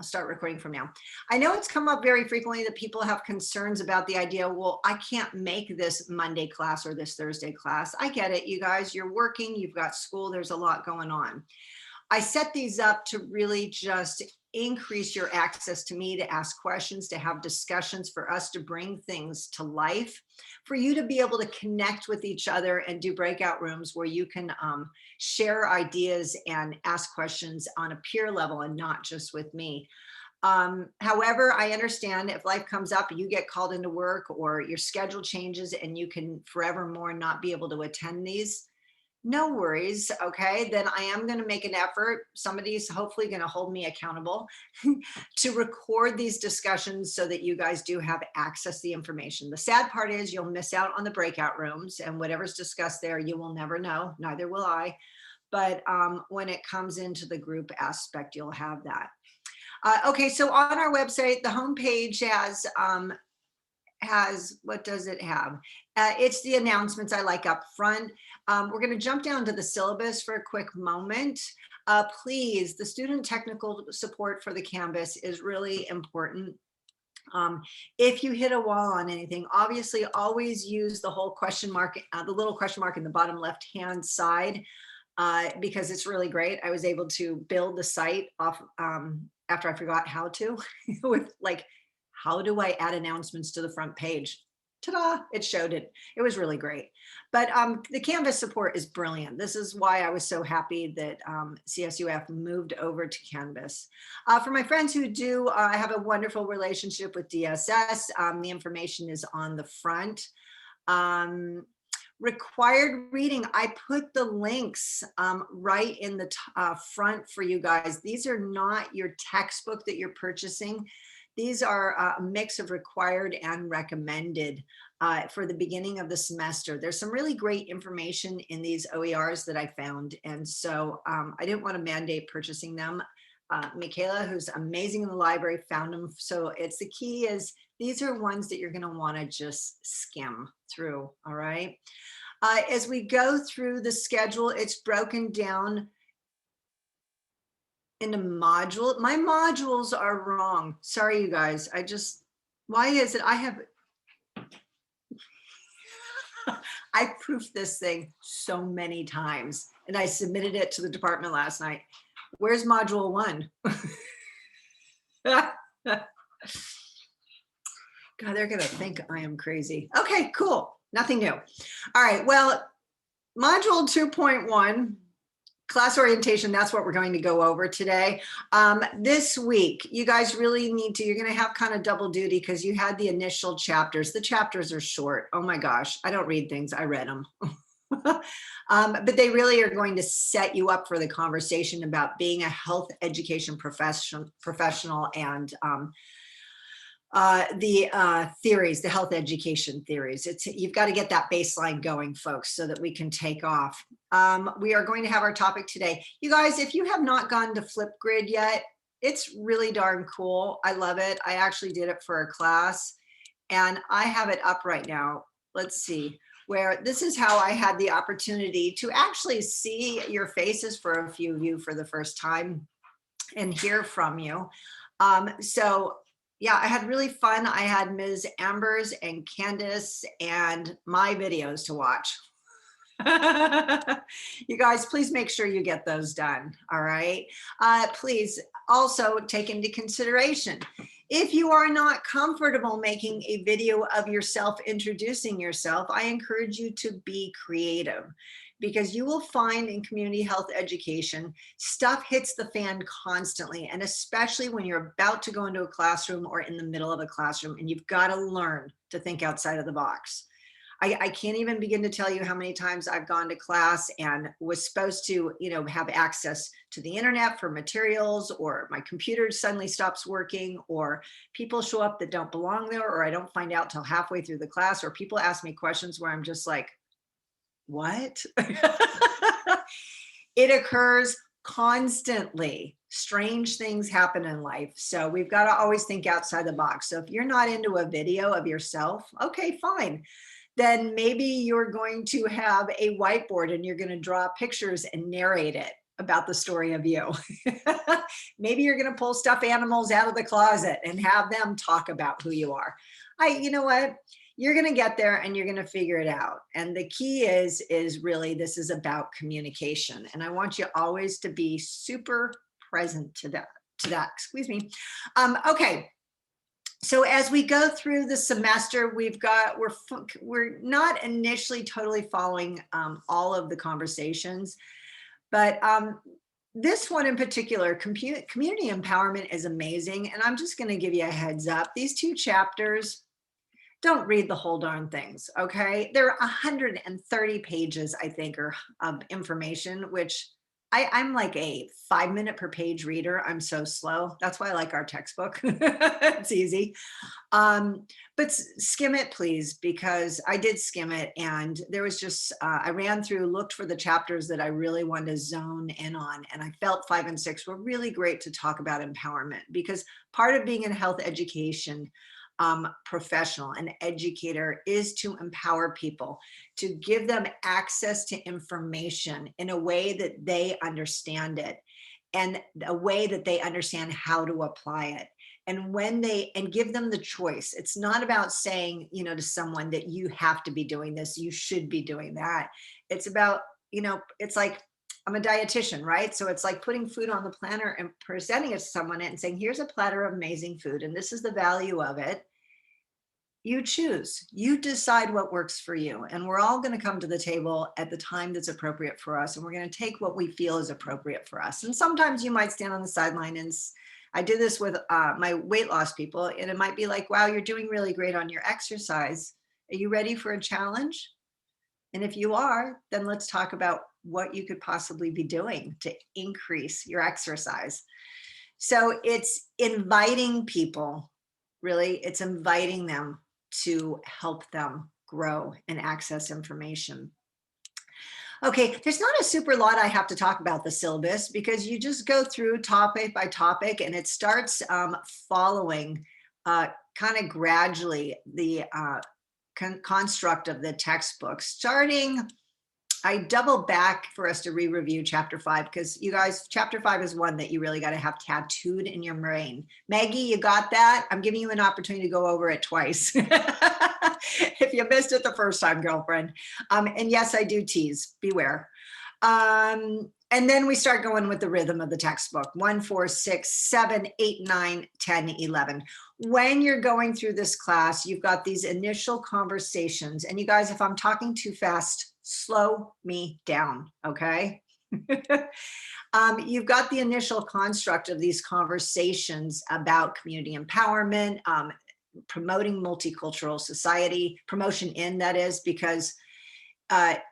I'll start recording from now. I know it's come up very frequently that people have concerns about the idea, well, I can't make this Monday class or this Thursday class. I get it, you guys, you're working, you've got school, there's a lot going on. I set these up to really just increase your access to me, to ask questions, to have discussions, for us to bring things to life, for you to be able to connect with each other and do breakout rooms where you can share ideas and ask questions on a peer level and not just with me. However, I understand if life comes up, you get called into work or your schedule changes and you can forevermore not be able to attend these. No worries. Okay, then I am going to make an effort. Somebody's hopefully going to hold me accountable to record these discussions so that you guys do have access to the information. The sad part is you'll miss out on the breakout rooms, and whatever's discussed there, you will never know. Neither will I. But when it comes into the group aspect, you'll have that. Okay, so on our website, the homepage has, what does it have? It's the announcements I like up front. We're going to jump down to the syllabus for a quick moment. Please, the student technical support for the Canvas is really important. If you hit a wall on anything, obviously always use the whole question mark, the little question mark in the bottom left-hand side, because it's really great. I was able to build the site off after I forgot how to, with like, how do I add announcements to the front page? Ta-da, it showed it. It was really great. But the Canvas support is brilliant. This is why I was so happy that CSUF moved over to Canvas. For my friends who do, I have a wonderful relationship with DSS. The information is on the front. Required reading, I put the links right in the front for you guys. These are not your textbook that you're purchasing. These are a mix of required and recommended for the beginning of the semester. There's some really great information in these OERs that I found. And so I didn't want to mandate purchasing them. Michaela, who's amazing in the library, found them. So it's the key is these are ones that you're going to want to just skim through. All right. As we go through the schedule, it's broken down in a module. My modules are wrong. Sorry, you guys. Why is it? I proofed this thing so many times and I submitted it to the department last night. Where's module 1? God, they're going to think I am crazy. Okay, cool. Nothing new. All right. Well, module 2.1. Class orientation, that's what we're going to go over today. This week, you guys really need to, you're going to have kind of double duty because you had the initial chapters. The chapters are short. Oh my gosh, I don't read things, I read them. But they really are going to set you up for the conversation about being a health education professional and the theories, the health education theories. You've got to get that baseline going, folks, so that we can take off. We are going to have our topic today. You guys, if you have not gone to Flipgrid yet, it's really darn cool. I love it. I actually did it for a class and I have it up right now. Let's see, where this is how I had the opportunity to actually see your faces for a few of you for the first time and hear from you. So yeah, I had really fun. I had Ms. Amber's and Candace and my videos to watch. You guys, please make sure you get those done. All right. Please also take into consideration, if you are not comfortable making a video of yourself introducing yourself, I encourage you to be creative, because you will find in community health education, stuff hits the fan constantly. And especially when you're about to go into a classroom or in the middle of a classroom, and you've got to learn to think outside of the box. I can't even begin to tell you how many times I've gone to class and was supposed to, have access to the internet for materials, or my computer suddenly stops working, or people show up that don't belong there, or I don't find out till halfway through the class, or people ask me questions where I'm just like, what? It occurs constantly. Strange things happen in life. So we've got to always think outside the box. So if you're not into a video of yourself, okay, fine. Then maybe you're going to have a whiteboard and you're going to draw pictures and narrate it. about the story of you. Maybe you're going to pull stuffed animals out of the closet and have them talk about who you are. You know what? You're going to get there and you're going to figure it out. And the key is really, this is about communication. And I want you always to be super present to that, excuse me. Okay. So as we go through the semester, we're not initially totally following all of the conversations, but this one in particular, community empowerment, is amazing. And I'm just going to give you a heads up. These 2 chapters, don't read the whole darn things, okay? There are 130 pages, I think, of information, which I'm like a 5-minute per page reader. I'm so slow. That's why I like our textbook. It's easy. But skim it, please, because I did skim it, and there was just, I ran through, looked for the chapters that I really wanted to zone in on, and I felt 5 and 6 were really great to talk about empowerment, because part of being in health education professional, an educator, is to empower people, to give them access to information in a way that they understand it, and a way that they understand how to apply it. And give them the choice. It's not about saying, to someone that you have to be doing this, you should be doing that. It's about, it's like, I'm a dietitian, right? So it's like putting food on the platter and presenting it to someone and saying, here's a platter of amazing food, and this is the value of it. You choose, you decide what works for you. And we're all going to come to the table at the time that's appropriate for us. And we're going to take what we feel is appropriate for us. And sometimes you might stand on the sideline, and I did this with my weight loss people, and it might be like, wow, you're doing really great on your exercise. Are you ready for a challenge? And if you are, then let's talk about what you could possibly be doing to increase your exercise. So it's inviting people, really, it's inviting them to help them grow and access information. Okay, there's not a super lot I have to talk about the syllabus, because you just go through topic by topic, and it starts following kind of gradually the construct of the textbook. I double back for us to re-review chapter 5, because you guys, chapter 5 is one that you really got to have tattooed in your brain. Maggie, you got that? I'm giving you an opportunity to go over it twice. If you missed it the first time, girlfriend. And yes, I do tease, beware. And then we start going with the rhythm of the textbook, 1, 4, 6, 7, 8, 9, 10, 11. When you're going through this class, you've got these initial conversations. And you guys, if I'm talking too fast, slow me down, okay? You've got the initial construct of these conversations about community empowerment, promoting multicultural society, promotion in, that is, because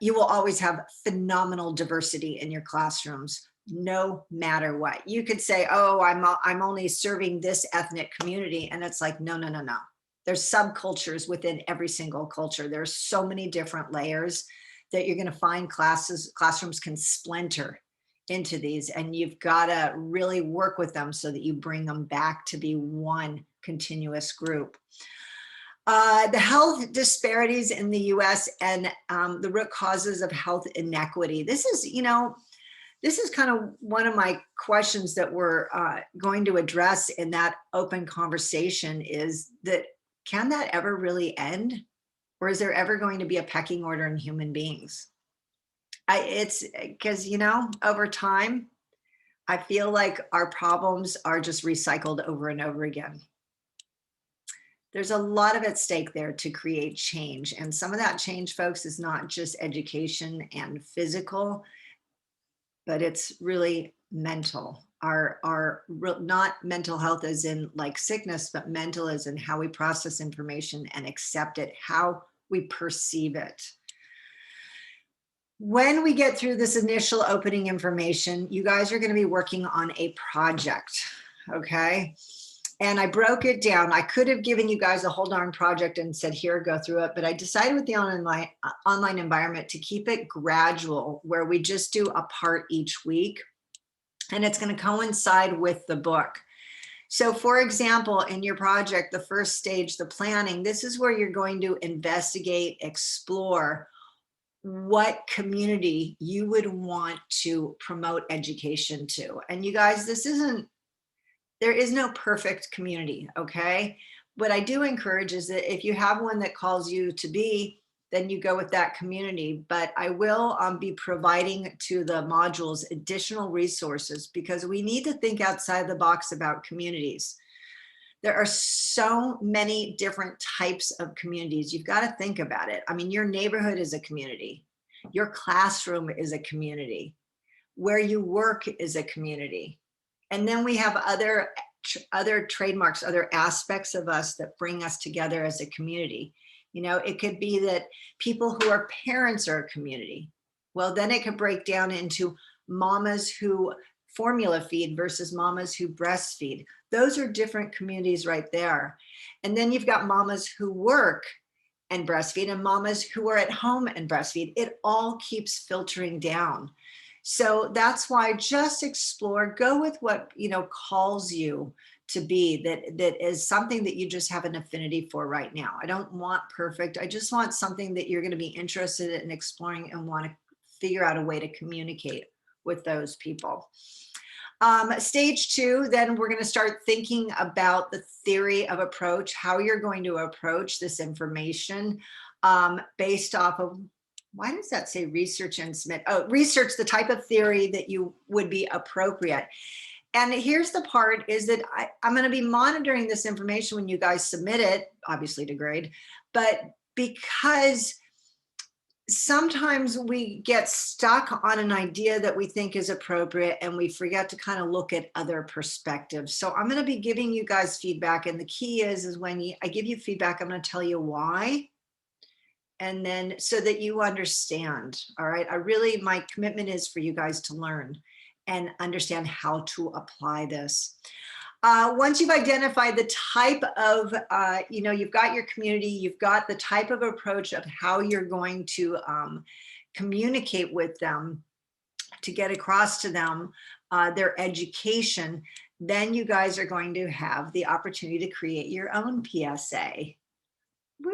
you will always have phenomenal diversity in your classrooms, no matter what. You could say, oh, I'm only serving this ethnic community. And it's like, no, no, no, no. There's subcultures within every single culture. There's so many different layers that you're going to find classrooms can splinter into these, and you've got to really work with them so that you bring them back to be one continuous group. The health disparities in the US and the root causes of health inequity. This is kind of one of my questions that we're going to address in that open conversation, is that, can that ever really end? Or is there ever going to be a pecking order in human beings? It's because, over time, I feel like our problems are just recycled over and over again. There's a lot of at stake there to create change. And some of that change, folks, is not just education and physical, but it's really mental. Not mental health as in like sickness, but mental as in how we process information and accept it, how we perceive it. When we get through this initial opening information, you guys are going to be working on a project, okay? And I broke it down. I could have given you guys a whole darn project and said, here, go through it. But I decided with the online environment to keep it gradual, where we just do a part each week. And it's going to coincide with the book. So for example, in your project, the first stage, the planning, this is where you're going to investigate, explore what community you would want to promote education to. And you guys, there is no perfect community, okay? What I do encourage is that if you have one that calls you to be, then you go with that community. But I will be providing to the modules additional resources, because we need to think outside the box about communities. There are so many different types of communities. You've got to think about it. I mean, your neighborhood is a community. Your classroom is a community. Where you work is a community. And then we have other trademarks, other aspects of us that bring us together as a community. You know, it could be that people who are parents are a community. Well, then it could break down into mamas who formula feed versus mamas who breastfeed. Those are different communities right there. And then you've got mamas who work and breastfeed and mamas who are at home and breastfeed. It all keeps filtering down. So that's why just explore, go with what, you know, calls you to be, that is something that you just have an affinity for right now. I don't want perfect. I just want something that you're going to be interested in exploring and want to figure out a way to communicate with those people. Stage 2, then we're going to start thinking about the theory of approach, how you're going to approach this information based off of, why does that say research and submit? Oh, research the type of theory that you would be appropriate. And here's the part is that I'm going to be monitoring this information when you guys submit it, obviously to grade, but because sometimes we get stuck on an idea that we think is appropriate and we forget to kind of look at other perspectives. So I'm going to be giving you guys feedback. And the key is when I give you feedback, I'm going to tell you why. And then so that you understand, all right? My commitment is for you guys to learn and understand how to apply this. Once you've identified the type of, you've got your community, you've got the type of approach of how you're going to communicate with them to get across to them their education, then you guys are going to have the opportunity to create your own PSA. Woo!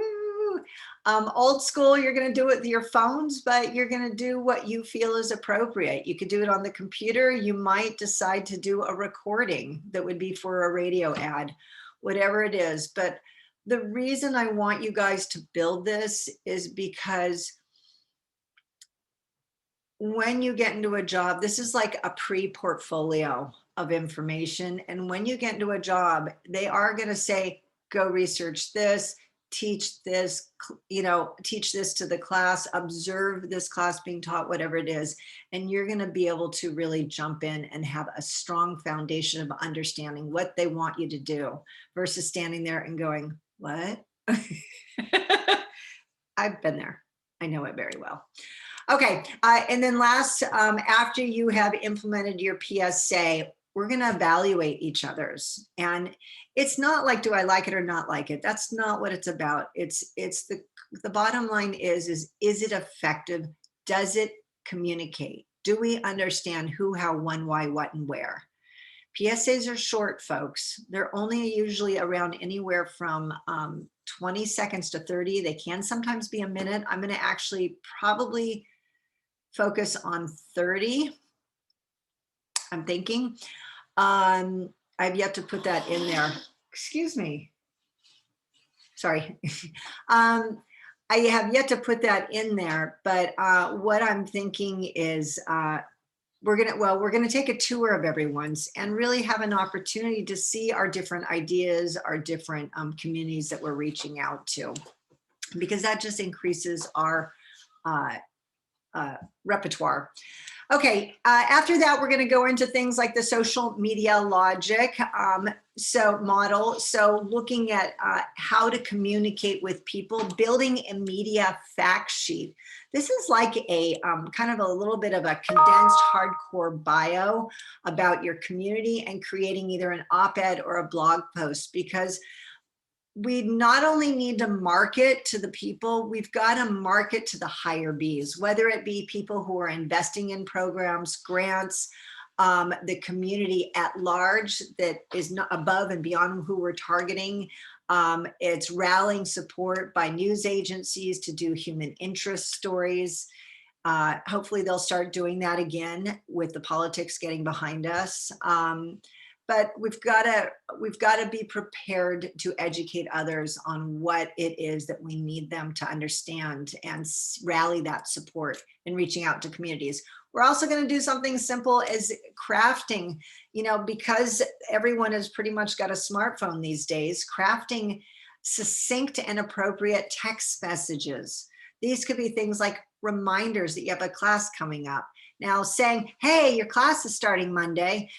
Old school, you're going to do it with your phones, but you're going to do what you feel is appropriate. You could do it on the computer. You might decide to do a recording that would be for a radio ad, whatever it is. But the reason I want you guys to build this is because when you get into a job, this is like a pre-portfolio of information. And when you get into a job, they are going to say, go research this, teach this, teach this to the class, observe this class being taught, whatever it is. And you're going to be able to really jump in and have a strong foundation of understanding what they want you to do versus standing there and going, what? I've been there. I know it very well. Okay. And then last, after you have implemented your PSA, we're going to evaluate each other's. And it's not like, do I like it or not like it? That's not what it's about. It's the bottom line is it effective? Does it communicate? Do we understand who, how, when, why, what, and where? PSAs are short, folks. They're only usually around anywhere from 20 seconds to 30. They can sometimes be a minute. I'm going to actually probably focus on 30. I'm thinking. I've yet to put that in there. Excuse me. Sorry. I have yet to put that in there, but what I'm thinking is we're gonna take a tour of everyone's and really have an opportunity to see our different ideas, our different communities that we're reaching out to, because that just increases our repertoire. Okay, after that, we're going to go into things like the social media logic model. So looking at how to communicate with people, building a media fact sheet. This is like a kind of a little bit of a condensed hardcore bio about your community and creating either an op-ed or a blog post, because we not only need to market to the people, we've got to market to the higher Bs, whether it be people who are investing in programs, grants, the community at large that is not above and beyond who we're targeting, It's rallying support by news agencies to do human interest stories. Hopefully they'll start doing that again with the politics getting behind us. But we've got to be prepared to educate others on what it is that we need them to understand and rally that support in reaching out to communities. We're also going to do something simple as crafting, because everyone has pretty much got a smartphone these days, crafting succinct and appropriate text messages. These could be things like reminders that you have a class coming up. Now saying, hey, your class is starting Monday.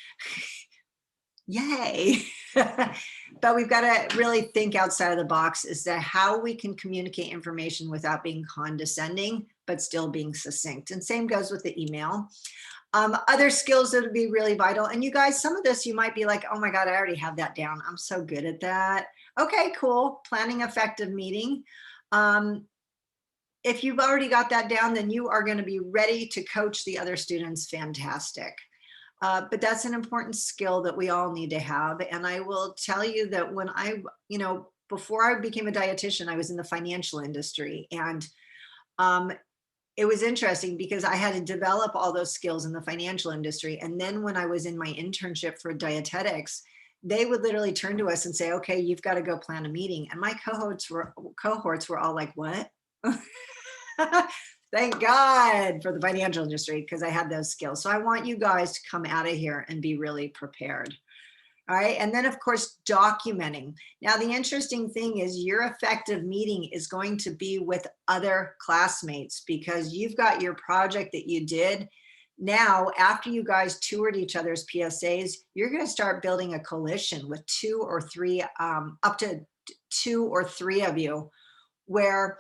Yay. But we've got to really think outside of the box as to how we can communicate information without being condescending, but still being succinct. And same goes with the email. Other skills that would be really vital. And you guys, some of this, you might be like, oh my God, I already have that down. I'm so good at that. Okay, cool. Planning effective meeting. If you've already got that down, then you are going to be ready to coach the other students. Fantastic. But that's an important skill that we all need to have. And I will tell you that when before I became a dietitian, I was in the financial industry. And it was interesting because I had to develop all those skills in the financial industry. And then when I was in my internship for dietetics, they would literally turn to us and say, okay, you've got to go plan a meeting. And my cohorts were all like, what? Thank God for the financial industry, because I had those skills. So I want you guys to come out of here and be really prepared. All right. And then, of course, documenting. Now, the interesting thing is your effective meeting is going to be with other classmates, because you've got your project that you did. Now, after you guys toured each other's PSAs, you're going to start building a coalition with up to two or three of you, where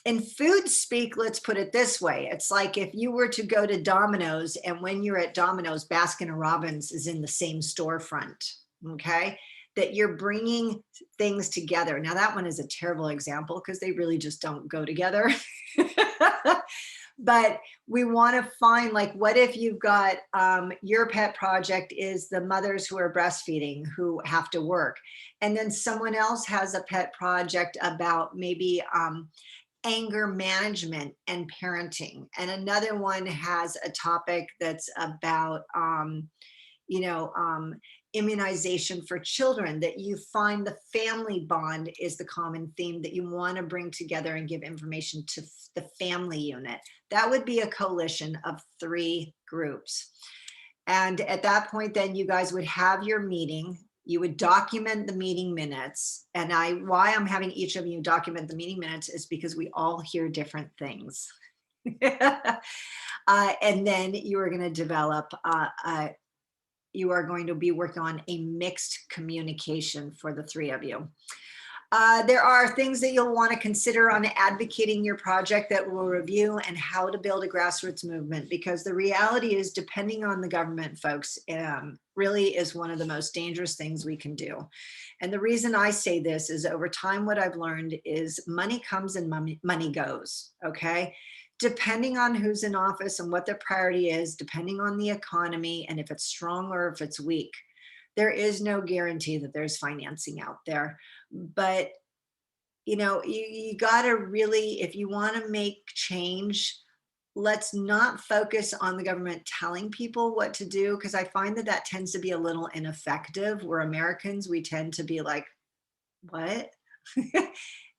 in food speak, let's put it this way. It's like if you were to go to Domino's, and when you're at Domino's, Baskin & Robbins is in the same storefront, okay? That you're bringing things together. Now that one is a terrible example because they really just don't go together. But we want to find, like, what if you've got your pet project is the mothers who are breastfeeding who have to work. And then someone else has a pet project about maybe anger management and parenting. And another one has a topic that's about, immunization for children, that you find the family bond is the common theme that you want to bring together and give information to the family unit. That would be a coalition of 3 groups. And at that point, then you guys would have your meeting. You would document the meeting minutes. And why I'm having each of you document the meeting minutes is because we all hear different things. And then you are going to develop, you are going to be working on a mixed communication for the 3 of you. There are things that you'll want to consider on advocating your project that we'll review, and how to build a grassroots movement, because the reality is, depending on the government, folks, really is one of the most dangerous things we can do. And the reason I say this is, over time, what I've learned is money comes and money goes, okay? Depending on who's in office and what their priority is, depending on the economy and if it's strong or if it's weak, there is no guarantee that there's financing out there. But, you got to really, if you want to make change, let's not focus on the government telling people what to do, because I find that tends to be a little ineffective. We're Americans, we tend to be like, what?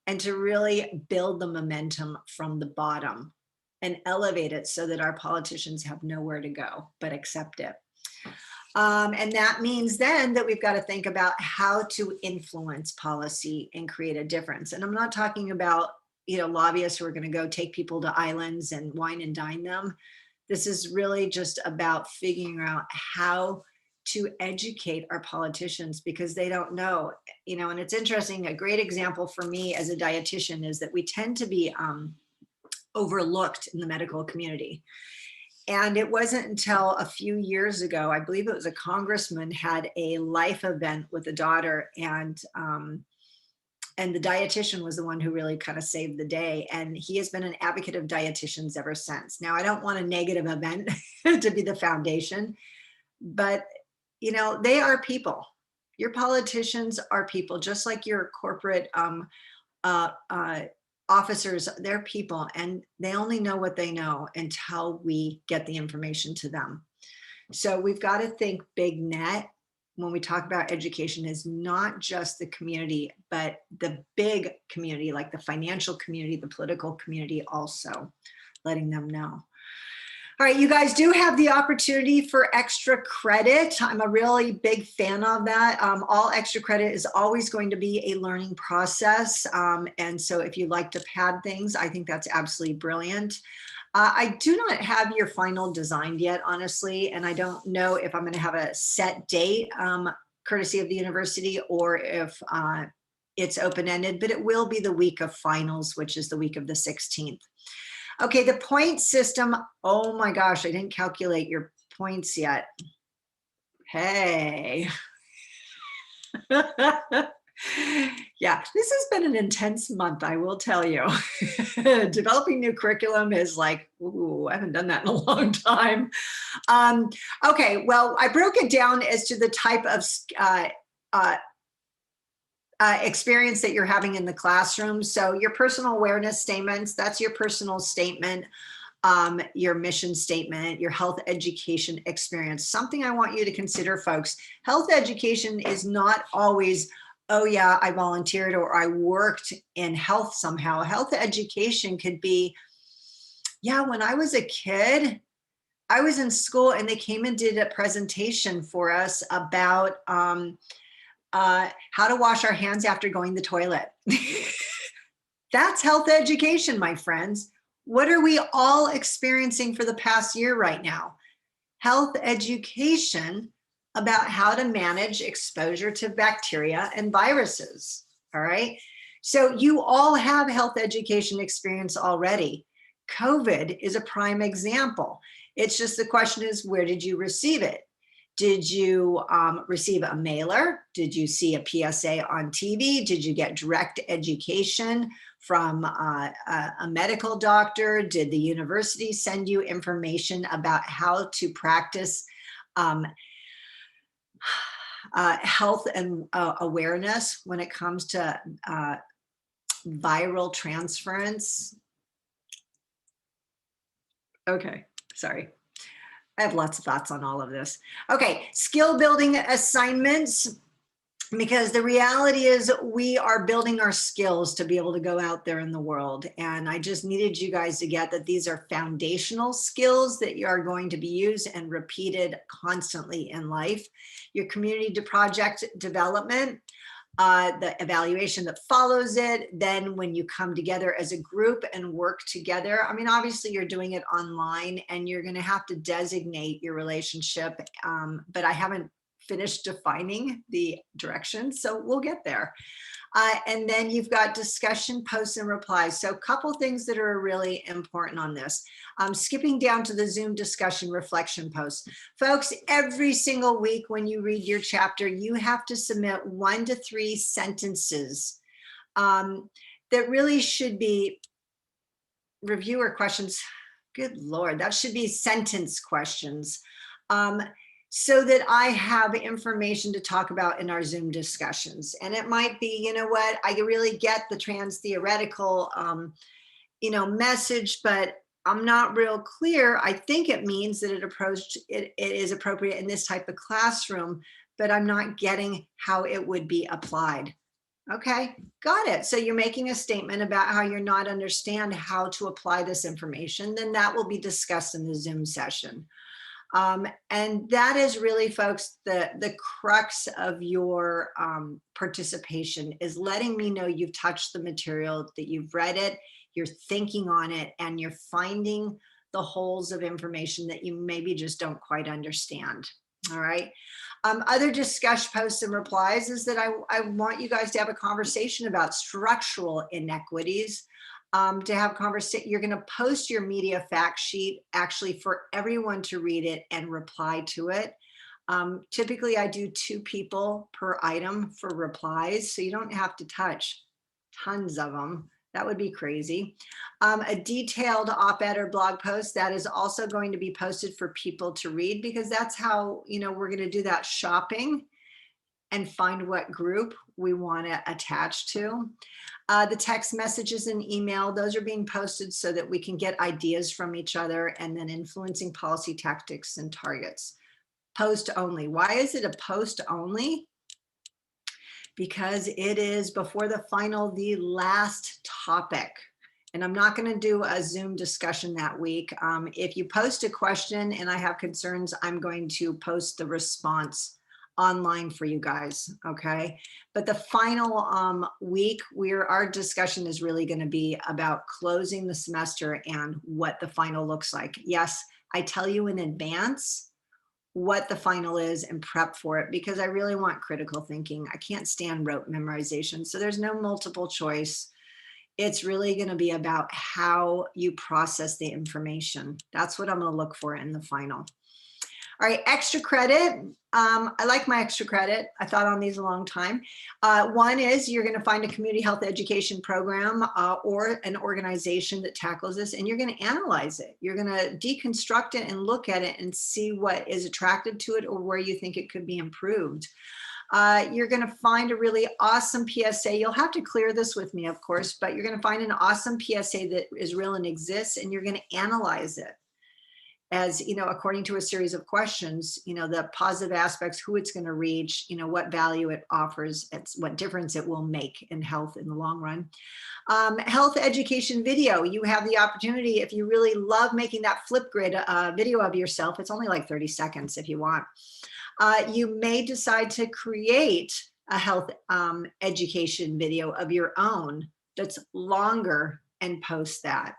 And to really build the momentum from the bottom and elevate it so that our politicians have nowhere to go but accept it. And that means then that we've got to think about how to influence policy and create a difference. And I'm not talking about, lobbyists who are going to go take people to islands and wine and dine them. This is really just about figuring out how to educate our politicians, because they don't know, and it's interesting. A great example for me as a dietitian is that we tend to be overlooked in the medical community. And it wasn't until a few years ago, I believe it was a congressman had a life event with a daughter, and the dietitian was the one who really kind of saved the day. And he has been an advocate of dietitians ever since. Now, I don't want a negative event to be the foundation, but they are people. Your politicians are people, just like your corporate uh, uh, officers. They're people, and they only know what they know until we get the information to them. So we've got to think big net when we talk about education, is not just the community, but the big community, like the financial community, the political community, also letting them know. All right, you guys do have the opportunity for extra credit. I'm a really big fan of that. All extra credit is always going to be a learning process. And so if you like to pad things, I think that's absolutely brilliant. I do not have your final design yet, honestly, and I don't know if I'm going to have a set date, courtesy of the university, or if it's open-ended, but it will be the week of finals, which is the week of the 16th. Okay, the point system. Oh my gosh, I didn't calculate your points yet. Hey. Yeah, this has been an intense month, I will tell you. Developing new curriculum is like, ooh, I haven't done that in a long time. Okay, well, I broke it down as to the type of experience that you're having in the classroom. So your personal awareness statements, that's your personal statement. Your mission statement, your health education experience. Something I want you to consider, folks. Health education is not always, oh yeah, I volunteered or I worked in health somehow. Health education could be, yeah, when I was a kid, I was in school and they came and did a presentation for us about how to wash our hands after going to the toilet. That's health education, my friends. What are we all experiencing for the past year right now? Health education about how to manage exposure to bacteria and viruses, all right? So you all have health education experience already. COVID is a prime example. It's just the question is, where did you receive it? Did you receive a mailer? Did you see a PSA on TV? Did you get direct education from a medical doctor? Did the university send you information about how to practice health and awareness when it comes to viral transference? Okay, sorry. I have lots of thoughts on all of this. Okay, skill building assignments, because the reality is we are building our skills to be able to go out there in the world. And I just needed you guys to get that these are foundational skills that you are going to be used and repeated constantly in life. Your community to project development, the evaluation that follows it. Then when you come together as a group and work together, I mean, obviously you're doing it online and you're going to have to designate your relationship. But I haven't finished defining the direction, so we'll get there. And then you've got discussion, posts, and replies. So a couple things that are really important on this. Skipping down to the Zoom discussion reflection posts. Folks, every single week when you read your chapter, you have to submit 1 to 3 sentences that really should be reviewer questions. Good Lord, that should be sentence questions. So that I have information to talk about in our Zoom discussions. And it might be, you know what, I really get the trans theoretical, message, but I'm not real clear. I think it means that it is appropriate in this type of classroom, but I'm not getting how it would be applied. Okay, got it. So you're making a statement about how you're not understand how to apply this information, then that will be discussed in the Zoom session. And that is really, folks, the crux of your participation, is letting me know you've touched the material, that you've read it, you're thinking on it, and you're finding the holes of information that you maybe just don't quite understand. All right. Other discussion posts and replies is that I want you guys to have a conversation about structural inequities. To have conversation, you're going to post your media fact sheet actually for everyone to read it and reply to it. Typically, I do 2 people per item for replies, so you don't have to touch tons of them. That would be crazy. A detailed op-ed or blog post that is also going to be posted for people to read, because that's how, we're going to do that shopping. and find what group we want to attach to. The text messages and email, those are being posted so that we can get ideas from each other, and then influencing policy tactics and targets. Post only. Why is it a post only? Because it is before the final, the last topic. And I'm not going to do a Zoom discussion that week. If you post a question and I have concerns, I'm going to post the response online for you guys. Okay. But the final week, our discussion is really going to be about closing the semester and what the final looks like. Yes, I tell you in advance what the final is and prep for it, because I really want critical thinking. I can't stand rote memorization. So there's no multiple choice. It's really going to be about how you process the information. That's what I'm going to look for in the final. All right, extra credit. I like my extra credit. I thought on these a long time. One is you're going to find a community health education program or an organization that tackles this, and you're going to analyze it. You're going to deconstruct it and look at it and see what is attracted to it or where you think it could be improved. You're going to find a really awesome PSA. You'll have to clear this with me, of course, but you're going to find an awesome PSA that is real and exists, and you're going to analyze it as, according to a series of questions, the positive aspects, who it's going to reach, what value it offers, what difference it will make in health in the long run. Health education video. You have the opportunity, if you really love making that Flipgrid video of yourself, it's only like 30 seconds if you want. You may decide to create a health education video of your own that's longer and post that.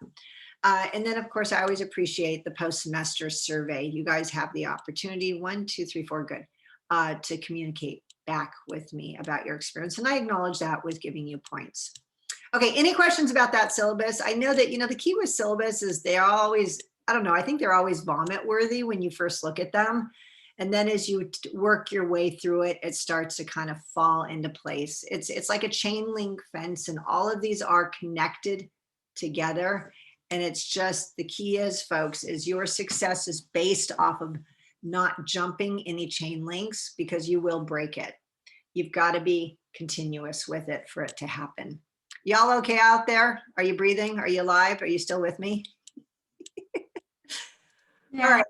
And then, of course, I always appreciate the post-semester survey. You guys have the opportunity, 1, 2, 3, 4, good, to communicate back with me about your experience. And I acknowledge that with giving you points. Okay, any questions about that syllabus? I know that, the key with syllabus is they're always, I don't know, I think they're always vomit worthy when you first look at them. And then as you work your way through it, it starts to kind of fall into place. It's like a chain link fence, and all of these are connected together. And it's just, the key is, folks, is your success is based off of not jumping any chain links, because you will break it. You've got to be continuous with it for it to happen. Y'all okay out there? Are you breathing? Are you alive? Are you still with me? Yeah. All right.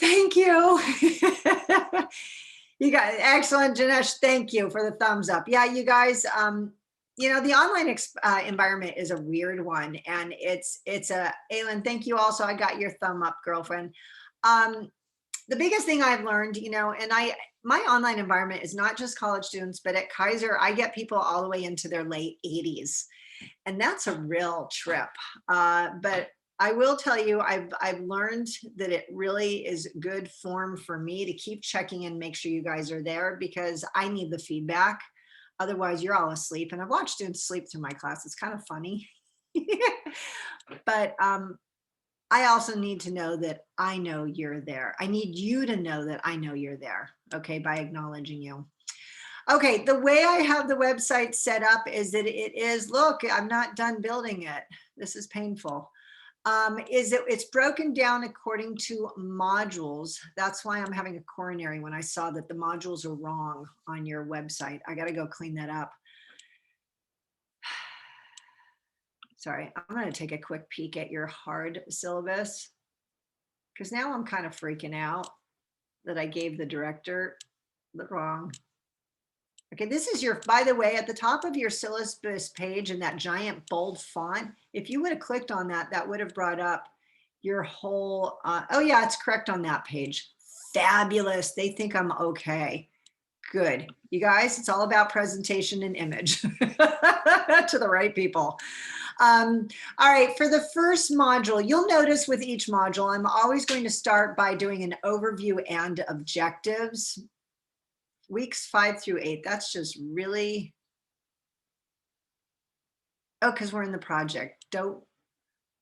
Thank you. You guys, excellent, Janesh. Thank you for the thumbs up. Yeah, you guys, the online environment is a weird one, and it's Aylin, thank you also. I got your thumb up, girlfriend. The biggest thing I've learned, and my online environment is not just college students, but at Kaiser, I get people all the way into their late 80s, and that's a real trip. But I will tell you, I've learned that it really is good form for me to keep checking in, make sure you guys are there, because I need the feedback. Otherwise, you're all asleep. And I've watched students sleep through my class. It's kind of funny. But I also need to know that I know you're there. I need you to know that I know you're there, okay, by acknowledging you. Okay, the way I have the website set up is that it is, look, I'm not done building it. This is painful. It's broken down according to modules. That's why I'm having a coronary when I saw that the modules are wrong on your website. I got to go clean that up. Sorry, I'm going to take a quick peek at your hard syllabus, because now I'm kind of freaking out that I gave the director the wrong. Okay, this is your, by the way, at the top of your syllabus page in that giant bold font, if you would have clicked on that, that would have brought up your whole, oh yeah, it's correct on that page. Fabulous, they think I'm okay. Good, you guys, it's all about presentation and image to the right people. All right, for the first module, you'll notice with each module, I'm always going to start by doing an overview and objectives. Weeks 5 through 8, that's just really, oh, because we're in the project.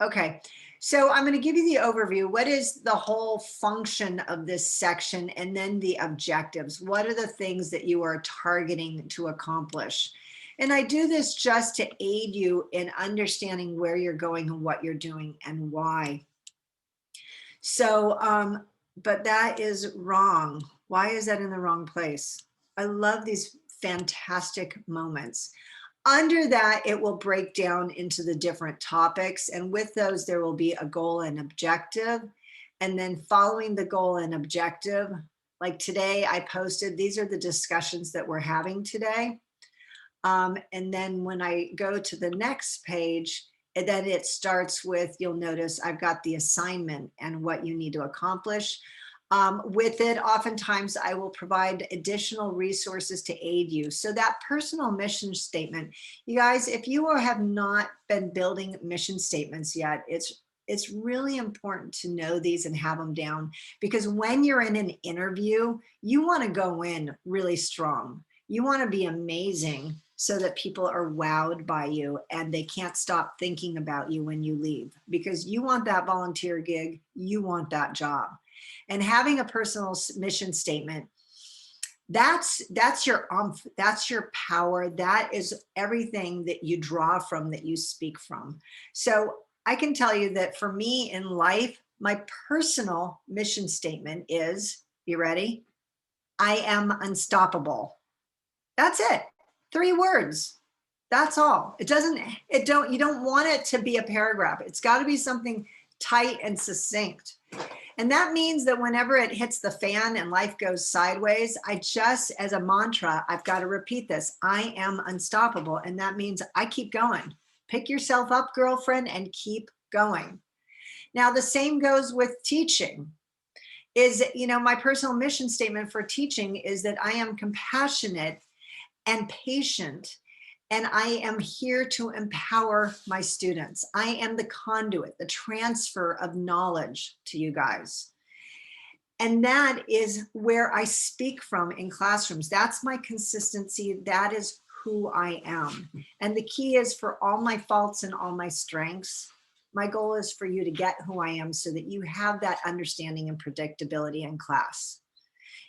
Okay, so I'm going to give you the overview. What is the whole function of this section? And then the objectives. What are the things that you are targeting to accomplish? And I do this just to aid you in understanding where you're going and what you're doing and why. So, but that is wrong. Why is that in the wrong place? I love these fantastic moments. Under that, it will break down into the different topics. And with those, there will be a goal and objective. And then following the goal and objective, like today I posted, these are the discussions that we're having today. And then when I go to the next page, and then it starts with, you'll notice I've got the assignment and what you need to accomplish. With it, oftentimes I will provide additional resources to aid you. So that personal mission statement, you guys, if you have not been building mission statements yet, it's really important to know these and have them down, because when you're in an interview, you want to go in really strong. You want to be amazing so that people are wowed by you and they can't stop thinking about you when you leave, because you want that volunteer gig, you want that job. And having a personal mission statement, that's your that's your power. That is everything that you draw from, that you speak from. So I can tell you that for me in life, my personal mission statement is, you ready? I am unstoppable. That's it. 3 words. That's all. You don't want it to be a paragraph. It's got to be something tight and succinct. And that means that whenever it hits the fan and life goes sideways, as a mantra, I've got to repeat this. I am unstoppable. And that means I keep going. Pick yourself up, girlfriend, and keep going. Now, the same goes with teaching. My personal mission statement for teaching is that I am compassionate and patient, and I am here to empower my students. I am the conduit, the transfer of knowledge to you guys. And that is where I speak from in classrooms. That's my consistency. That is who I am. And the key is, for all my faults and all my strengths, my goal is for you to get who I am so that you have that understanding and predictability in class.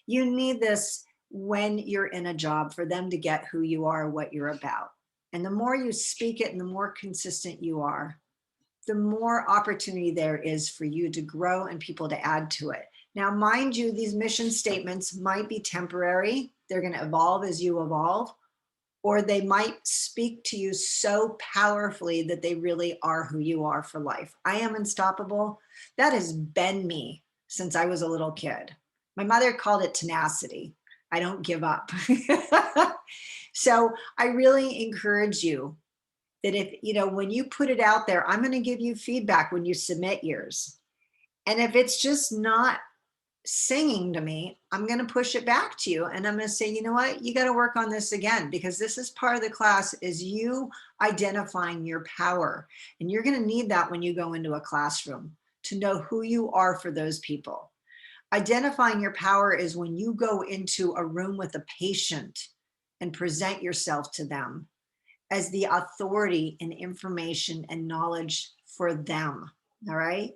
You need this when you're in a job, for them to get who you are, what you're about. And the more you speak it and the more consistent you are, the more opportunity there is for you to grow and people to add to it. Now, mind you, these mission statements might be temporary. They're going to evolve as you evolve, or they might speak to you so powerfully that they really are who you are for life. I am unstoppable. That has been me since I was a little kid. My mother called it tenacity. I don't give up. So I really encourage you that when you put it out there, I'm going to give you feedback when you submit yours. And if it's just not singing to me, I'm going to push it back to you. And I'm going to say, you know what, you got to work on this again, because this is part of the class, is you identifying your power. And you're going to need that when you go into a classroom, to know who you are for those people. Identifying your power is when you go into a room with a patient and present yourself to them as the authority and information and knowledge for them. All right.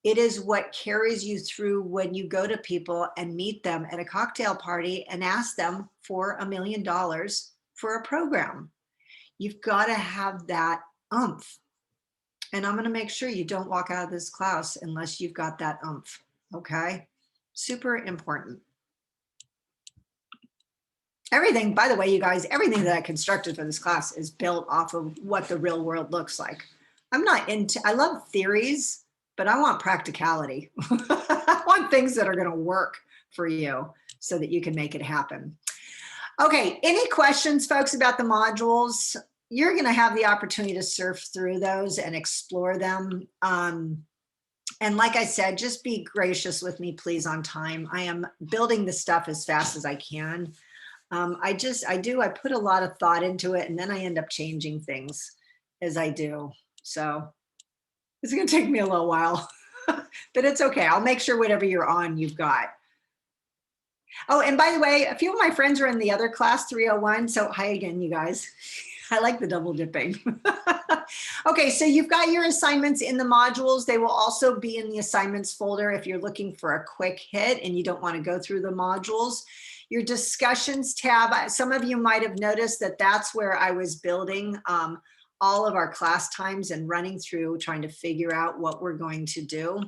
It is what carries you through when you go to people and meet them at a cocktail party and ask them for $1 million for a program. You've got to have that oomph. And I'm going to make sure you don't walk out of this class unless you've got that oomph. Okay. Super important. Everything, by the way, you guys, everything that I constructed for this class is built off of what the real world looks like. I love theories, but I want practicality. I want things that are going to work for you so that you can make it happen. Okay, any questions, folks, about the modules? You're going to have the opportunity to surf through those and explore them. And like I said, just be gracious with me, please, on time. I am building this stuff as fast as I can. I put a lot of thought into it, and then I end up changing things as I do. So it's going to take me a little while, but it's okay. I'll make sure whatever you're on, you've got. Oh, and by the way, a few of my friends are in the other class, 301. So hi again, you guys. I like the double dipping. Okay, so you've got your assignments in the modules. They will also be in the assignments folder if you're looking for a quick hit and you don't want to go through the modules. Your discussions tab, some of you might have noticed that that's where I was building all of our class times and running through trying to figure out what we're going to do.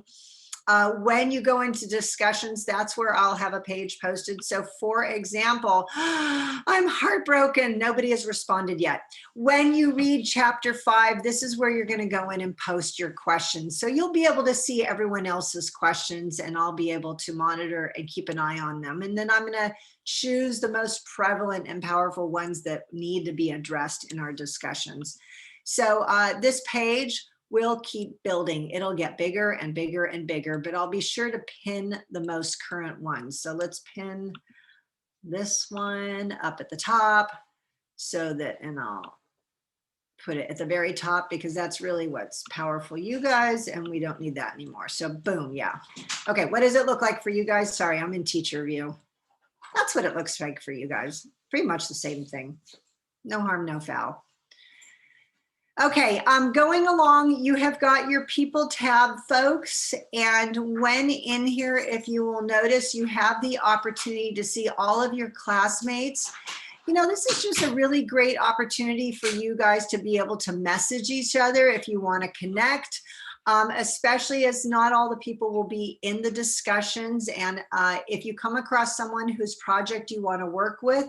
When you go into discussions, that's where I'll have a page posted. So for example, I'm heartbroken. Nobody has responded yet. When you read chapter 5, this is where you're going to go in and post your questions. So you'll be able to see everyone else's questions, and I'll be able to monitor and keep an eye on them. And then I'm going to choose the most prevalent and powerful ones that need to be addressed in our discussions. So this page will keep building. It'll get bigger and bigger and bigger, but I'll be sure to pin the most current ones. So let's pin this one up at the top so that, and I'll put it at the very top because that's really what's powerful, you guys, and we don't need that anymore. So boom, yeah. Okay, what does it look like for you guys? Sorry, I'm in teacher view. That's what it looks like for you guys. Pretty much the same thing. No harm, no foul. Okay, going along, you have got your people tab, folks, and when in here, if you will notice, you have the opportunity to see all of your classmates. You know, this is just a really great opportunity for you guys to be able to message each other if you want to connect, especially as not all the people will be in the discussions. And if you come across someone whose project you want to work with,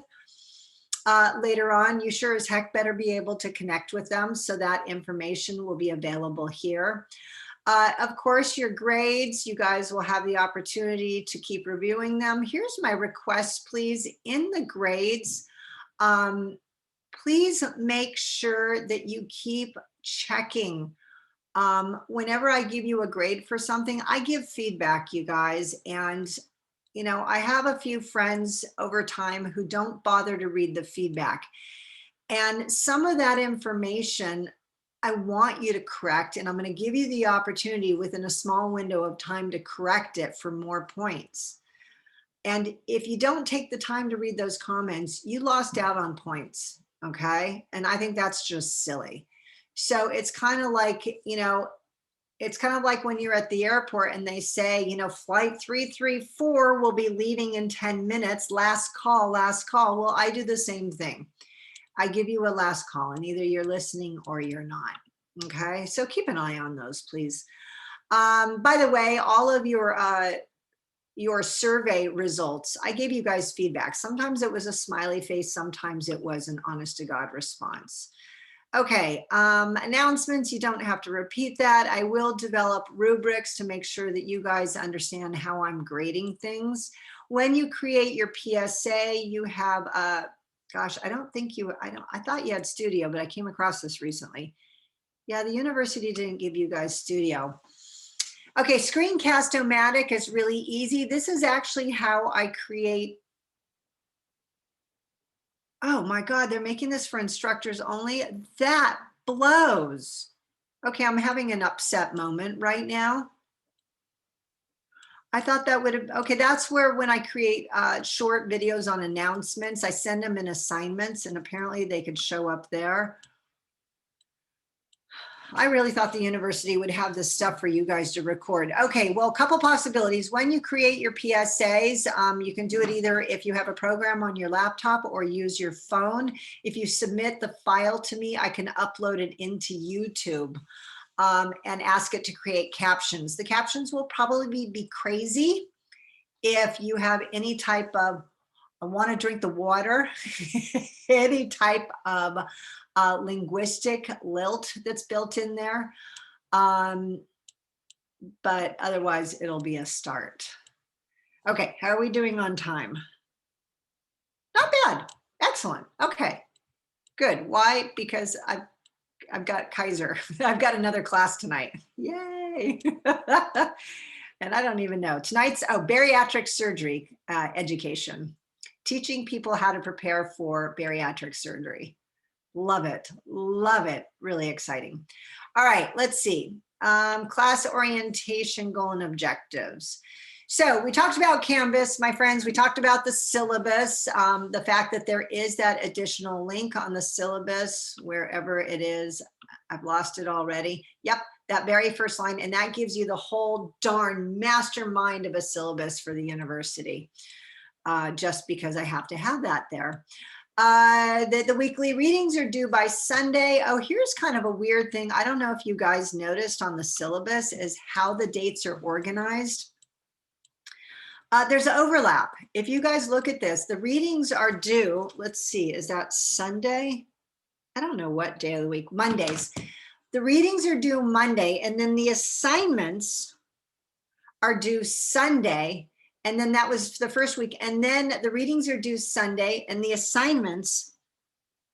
later on, you sure as heck better be able to connect with them, so that information will be available here. Of course, your grades, you guys will have the opportunity to keep reviewing them. Here's my request, please. In the grades, please make sure that you keep checking. Whenever I give you a grade for something, I give feedback, you guys, and you know, I have a few friends over time who don't bother to read the feedback. And some of that information I want you to correct, and I'm going to give you the opportunity within a small window of time to correct it for more points. And if you don't take the time to read those comments, you lost out on points, okay? And I think that's just silly. So it's kind of like, you know, it's kind of like when you're at the airport and they say, you know, flight 334 will be leaving in 10 minutes, last call, last call. Well, I do the same thing. I give you a last call and either you're listening or you're not. Okay, so keep an eye on those, please. By the way, all of your survey results, I gave you guys feedback. Sometimes it was a smiley face, sometimes it was an honest to God response. Okay, announcements, you don't have to repeat that. I will develop rubrics to make sure that you guys understand how I'm grading things. When you create your PSA, you have, gosh, I thought you had Studio, but I came across this recently. Yeah, the university didn't give you guys Studio. Okay, Screencast-O-Matic is really easy. This is actually how I create. Oh my God, they're making this for instructors only? That blows. Okay, I'm having an upset moment right now. I thought that would have, okay, that's where when I create short videos on announcements, I send them in assignments and apparently they could show up there. I really thought the university would have this stuff for you guys to record. Okay, well, a couple possibilities. When you create your PSAs, you can do it either if you have a program on your laptop or use your phone. If you submit the file to me, I can upload it into YouTube and ask it to create captions. The captions will probably be crazy if you have any type of, I want to drink the water, any type of linguistic lilt that's built in there. But otherwise it'll be a start. Okay, how are we doing on time? Not bad, excellent, okay, good. Why? Because I've got Kaiser. I've got another class tonight, yay. And I don't even know. Tonight's, bariatric surgery education. Teaching people how to prepare for bariatric surgery. Love it, really exciting. All right, let's see. Class orientation, goal and objectives. So we talked about Canvas, my friends. We talked about the syllabus, the fact that there is that additional link on the syllabus, wherever it is. I've lost it already. Yep, that very first line. And that gives you the whole darn mastermind of a syllabus for the university, just because I have to have that there. The weekly readings are due by Sunday. Oh, here's kind of a weird thing. I don't know if you guys noticed on the syllabus is how the dates are organized. There's an overlap. If you guys look at this, the readings are due, let's see, is that Sunday? I don't know what day of the week, Mondays. The readings are due Monday, and then the assignments are due Sunday. And then that was the first week. And then the readings are due Sunday, and the assignments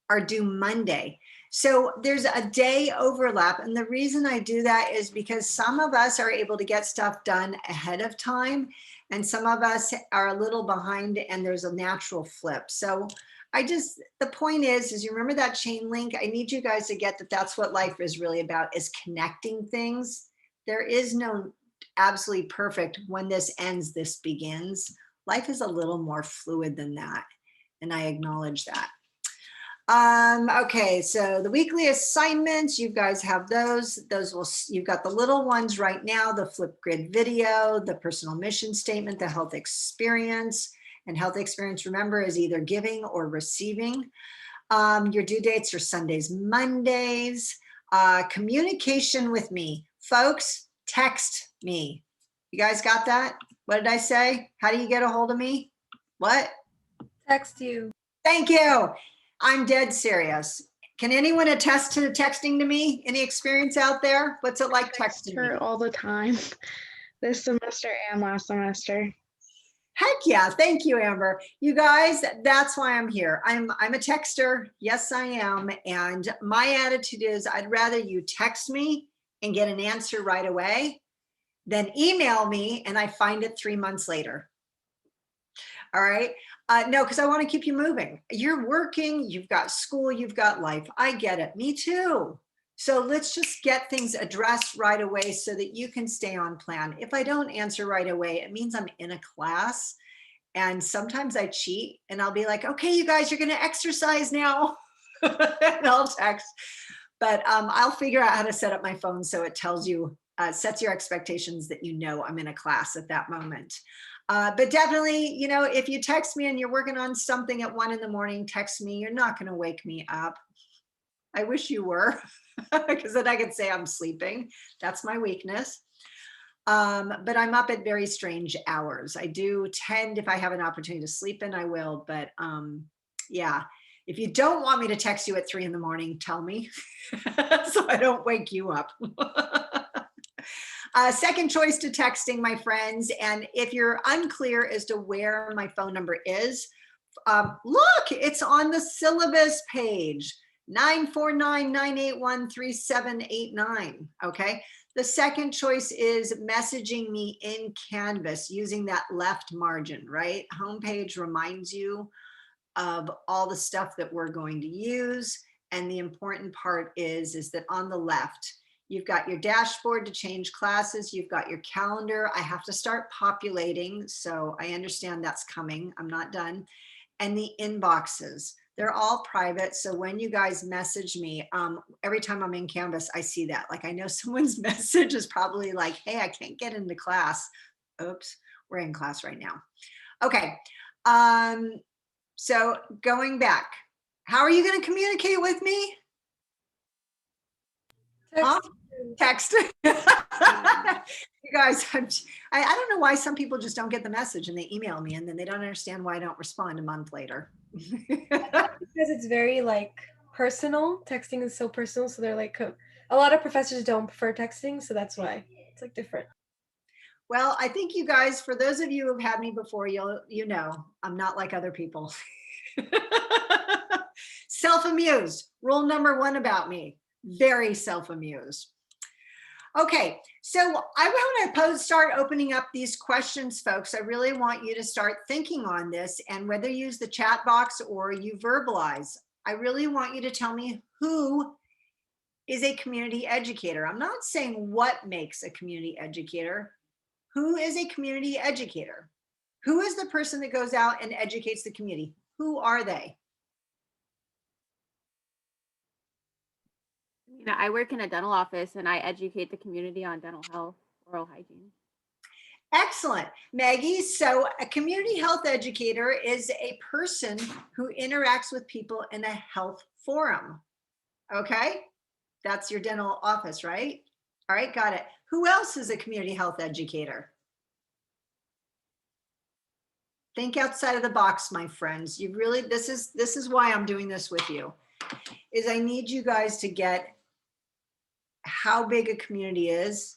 are due Monday. So there's a day overlap. And the reason I do that is because some of us are able to get stuff done ahead of time, and some of us are a little behind, and there's a natural flip. So the point is you remember that chain link? I need you guys to get that that's what life is really about, is connecting things. There is no absolutely perfect when this ends, this begins. Life is a little more fluid than that. And I acknowledge that. Okay, so the weekly assignments, you guys have those. You've got the little ones right now, the Flipgrid video, the personal mission statement, the health experience. And health experience, remember, is either giving or receiving. Your due dates are Sundays, Mondays. Communication with me. Folks, text me. You guys got that? What did I say? How do you get a hold of me? What? Text you. Thank you. I'm dead serious. Can anyone attest to texting to me? Any experience out there? What's it like texting me? All the time, this semester and last semester. Heck yeah. Thank you, Amber. You guys, that's why I'm here. I'm a texter. Yes, I am. And my attitude is I'd rather you text me and get an answer right away than email me and I find it 3 months later. All right. No, because I want to keep you moving. You're working, you've got school, you've got life. I get it. Me too. So let's just get things addressed right away so that you can stay on plan. If I don't answer right away, it means I'm in a class. And sometimes I cheat and I'll be like, okay, you guys, you're going to exercise now. And I'll text. But I'll figure out how to set up my phone so it tells you, sets your expectations that you know I'm in a class at that moment. But definitely, you know, if you text me and you're working on something at 1 in the morning, text me. You're not going to wake me up. I wish you were, because then I could say I'm sleeping. That's my weakness. But I'm up at very strange hours. I do tend, if I have an opportunity to sleep in, I will. But yeah, if you don't want me to text you at 3 in the morning, tell me so I don't wake you up. Second choice to texting, my friends. And if you're unclear as to where my phone number is, look, it's on the syllabus page, 949-981-3789. Okay. The second choice is messaging me in Canvas using that left margin, right? Homepage reminds you of all the stuff that we're going to use. And the important part is that on the left, you've got your dashboard to change classes. You've got your calendar. I have to start populating. So I understand that's coming. I'm not done. And the inboxes, they're all private. So when you guys message me, every time I'm in Canvas, I see that. Like I know someone's message is probably like, hey, I can't get into class. Oops, we're in class right now. Okay. So going back, how are you going to communicate with me? Text. You guys, I don't know why some people just don't get the message and they email me and then they don't understand why I don't respond a month later. Because it's very like personal. Texting is so personal. So they're like, a lot of professors don't prefer texting. So that's why it's like different. Well, I think you guys, for those of you who've had me before, you know, I'm not like other people. Self-amused. Rule number 1 about me, very self-amused. Okay, so I want to start opening up these questions, folks. I really want you to start thinking on this, and whether you use the chat box or you verbalize, I really want you to tell me who is a community educator. I'm not saying what makes a community educator. Who is a community educator? Who is the person that goes out and educates the community? Who are they? You know, I work in a dental office and I educate the community on dental health, oral hygiene. Excellent, Maggie. So a community health educator is a person who interacts with people in a health forum. Okay, that's your dental office, right? All right, got it. Who else is a community health educator? Think outside of the box, my friends. You really, this is why I'm doing this with you, is I need you guys to get how big a community is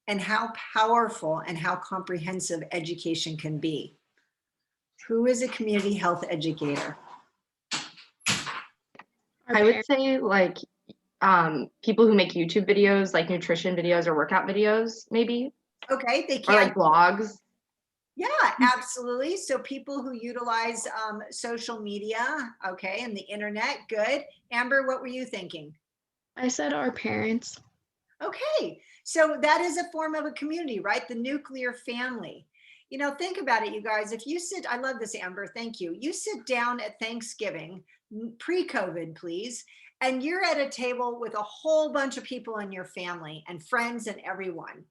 and how powerful and how comprehensive education can be. Who is a community health educator? I would say like people who make YouTube videos, like nutrition videos or workout videos, maybe, Okay, they or can. like blogs. Yeah, absolutely. So people who utilize social media, okay, and the internet, good. Amber, what were you thinking? I said our parents. Okay, so that is a form of a community, right? The nuclear family. You know, think about it, you guys. If you sit, I love this, Amber, thank you. You sit down at Thanksgiving, pre-COVID, please, and you're at a table with a whole bunch of people in your family and friends and everyone.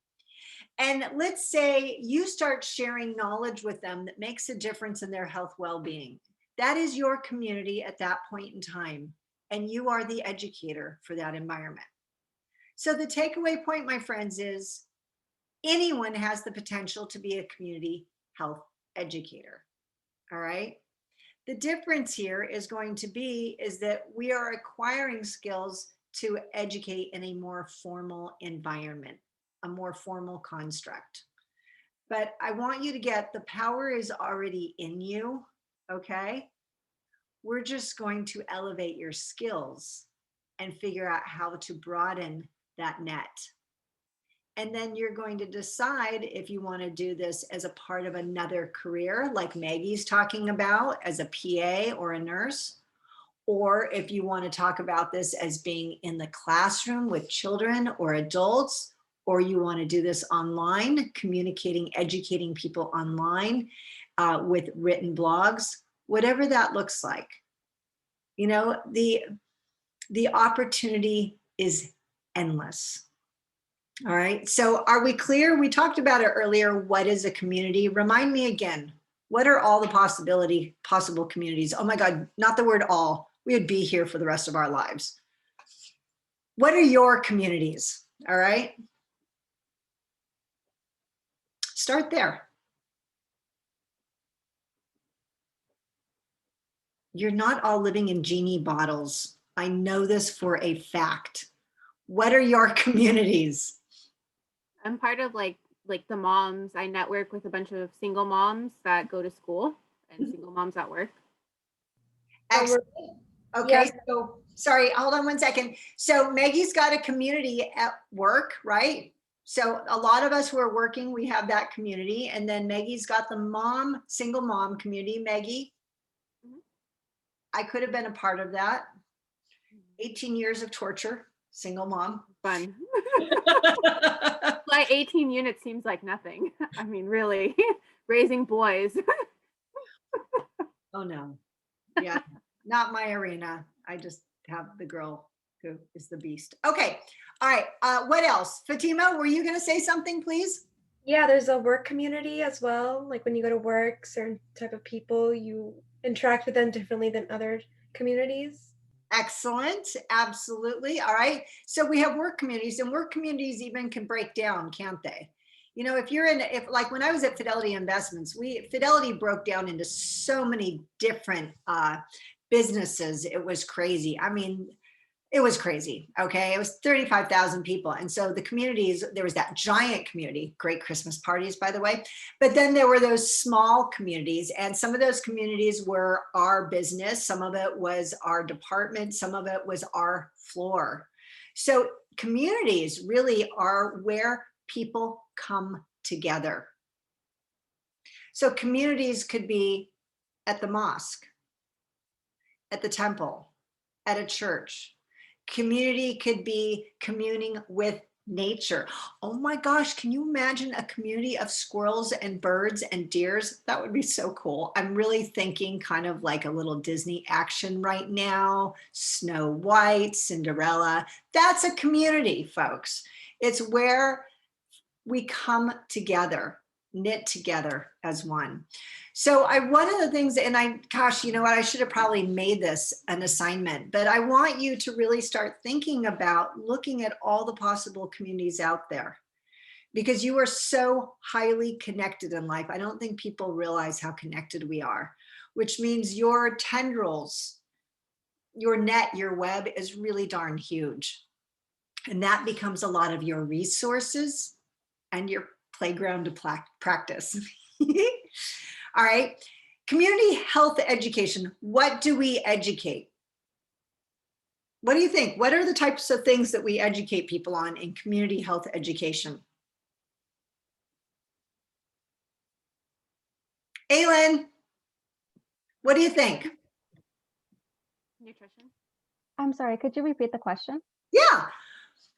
And let's say you start sharing knowledge with them that makes a difference in their health well-being. That is your community at that point in time. And you are the educator for that environment. So the takeaway point, my friends, is anyone has the potential to be a community health educator. All right. The difference here is going to be is that we are acquiring skills to educate in a more formal environment, a more formal construct. But I want you to get the power is already in you. Okay. We're just going to elevate your skills and figure out how to broaden that net. And then you're going to decide if you want to do this as a part of another career, like Maggie's talking about, as a PA or a nurse, or if you want to talk about this as being in the classroom with children or adults, or you want to do this online, communicating, educating people online with written blogs, whatever that looks like. You know, the opportunity is endless. All right, so are we clear? We talked about it earlier. What is a community? Remind me again, what are all the possible communities? Oh my God, not the word all. We would be here for the rest of our lives. What are your communities? All right. Start there. You're not all living in genie bottles. I know this for a fact. What are your communities? I'm part of like the moms. I network with a bunch of single moms that go to school and single moms at work. Excellent. Okay, Yes. so sorry, hold on one second. So Maggie's got a community at work, right? So a lot of us who are working, we have that community. And then Maggie's got the mom, single mom community. Maggie, I could have been a part of that. 18 years of torture, single mom. Fun. Like 18 units seems like nothing. I mean, really, raising boys. Oh no, yeah, not my arena. I just have the girl who is the beast. Okay, all right, what else? Fatima, were you gonna say something, please? Yeah, there's a work community as well. Like when you go to work, certain type of people, you interact with them differently than other communities. Excellent, absolutely. All right, so we have work communities, and work communities even can break down, can't they? You know, if like when I was at Fidelity Investments, Fidelity broke down into so many different businesses. It was crazy. I mean, it was crazy. Okay. It was 35,000 people. And so the communities, there was that giant community, great Christmas parties, by the way. But then there were those small communities, and some of those communities were our business. Some of it was our department. Some of it was our floor. So communities really are where people come together. So communities could be at the mosque, at the temple, at a church. Community could be communing with nature. Oh my gosh, can you imagine a community of squirrels and birds and deers? That would be so cool. I'm really thinking kind of like a little Disney action right now. Snow White, Cinderella. That's a community, folks. It's where we come together, knit together as one. So one of the things, and gosh, you know what, I should have probably made this an assignment, but I want you to really start thinking about looking at all the possible communities out there, because you are so highly connected in life. I don't think people realize how connected we are, which means your tendrils, your net, your web is really darn huge. And that becomes a lot of your resources and your playground to practice. All right. Community health education. What do we educate? What do you think? What are the types of things that we educate people on in community health education? Aylin, what do you think? Nutrition. I'm sorry, could you repeat the question? Yeah.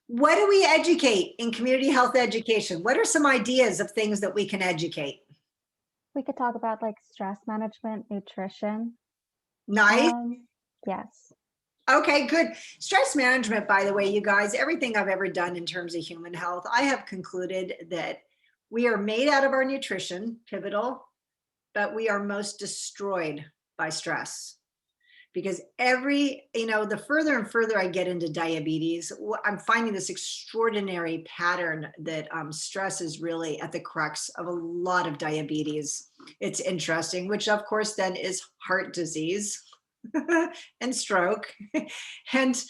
What do we educate in community health education? What are some ideas of things that we can educate? We could talk about like stress management, nutrition. Nice. Yes. Okay, good. Stress management, by the way, you guys, everything I've ever done in terms of human health, I have concluded that we are made out of our nutrition, pivotal, but we are most destroyed by stress. Because the further and further I get into diabetes, I'm finding this extraordinary pattern that stress is really at the crux of a lot of diabetes. It's interesting, which of course then is heart disease and stroke and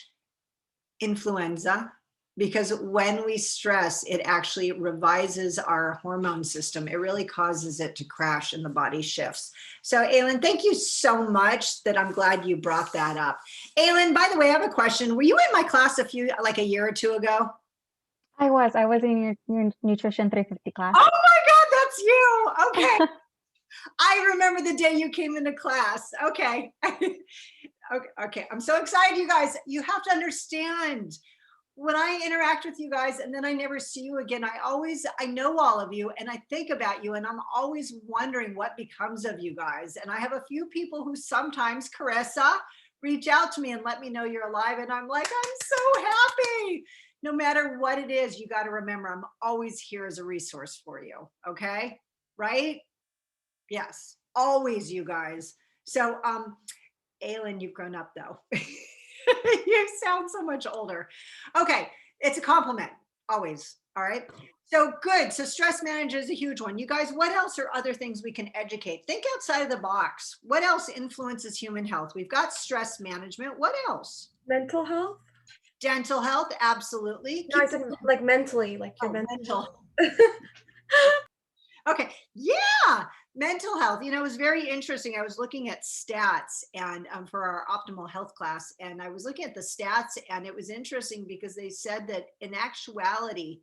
influenza. Because when we stress, it actually revises our hormone system. It really causes it to crash and the body shifts. So Aylin, thank you so much. I'm glad you brought that up. Aylin, by the way, I have a question. Were you in my class like a year or two ago? I was in your Nutrition 350 class. Oh my God, that's you. Okay. I remember the day you came into class. Okay. Okay. I'm so excited, you guys. You have to understand, when I interact with you guys and then I never see you again, I know all of you and I think about you and I'm always wondering what becomes of you guys. And I have a few people who sometimes, Carissa, reach out to me and let me know you're alive. And I'm like, I'm so happy. No matter what it is, you got to remember, I'm always here as a resource for you. Okay. Right? Yes. Always, you guys. So, Aylin, you've grown up though. You sound so much older. Okay, it's a compliment, always. All right. So good. So stress management is a huge one. You guys, what else are other things we can educate? Think outside of the box. What else influences human health? We've got stress management. What else? Mental health. Dental health, absolutely. No, I said like mentally, like your mental. Okay. Yeah. Mental health, it was very interesting. I was looking at stats and for our optimal health class, and I was looking at the stats, and it was interesting because they said that in actuality,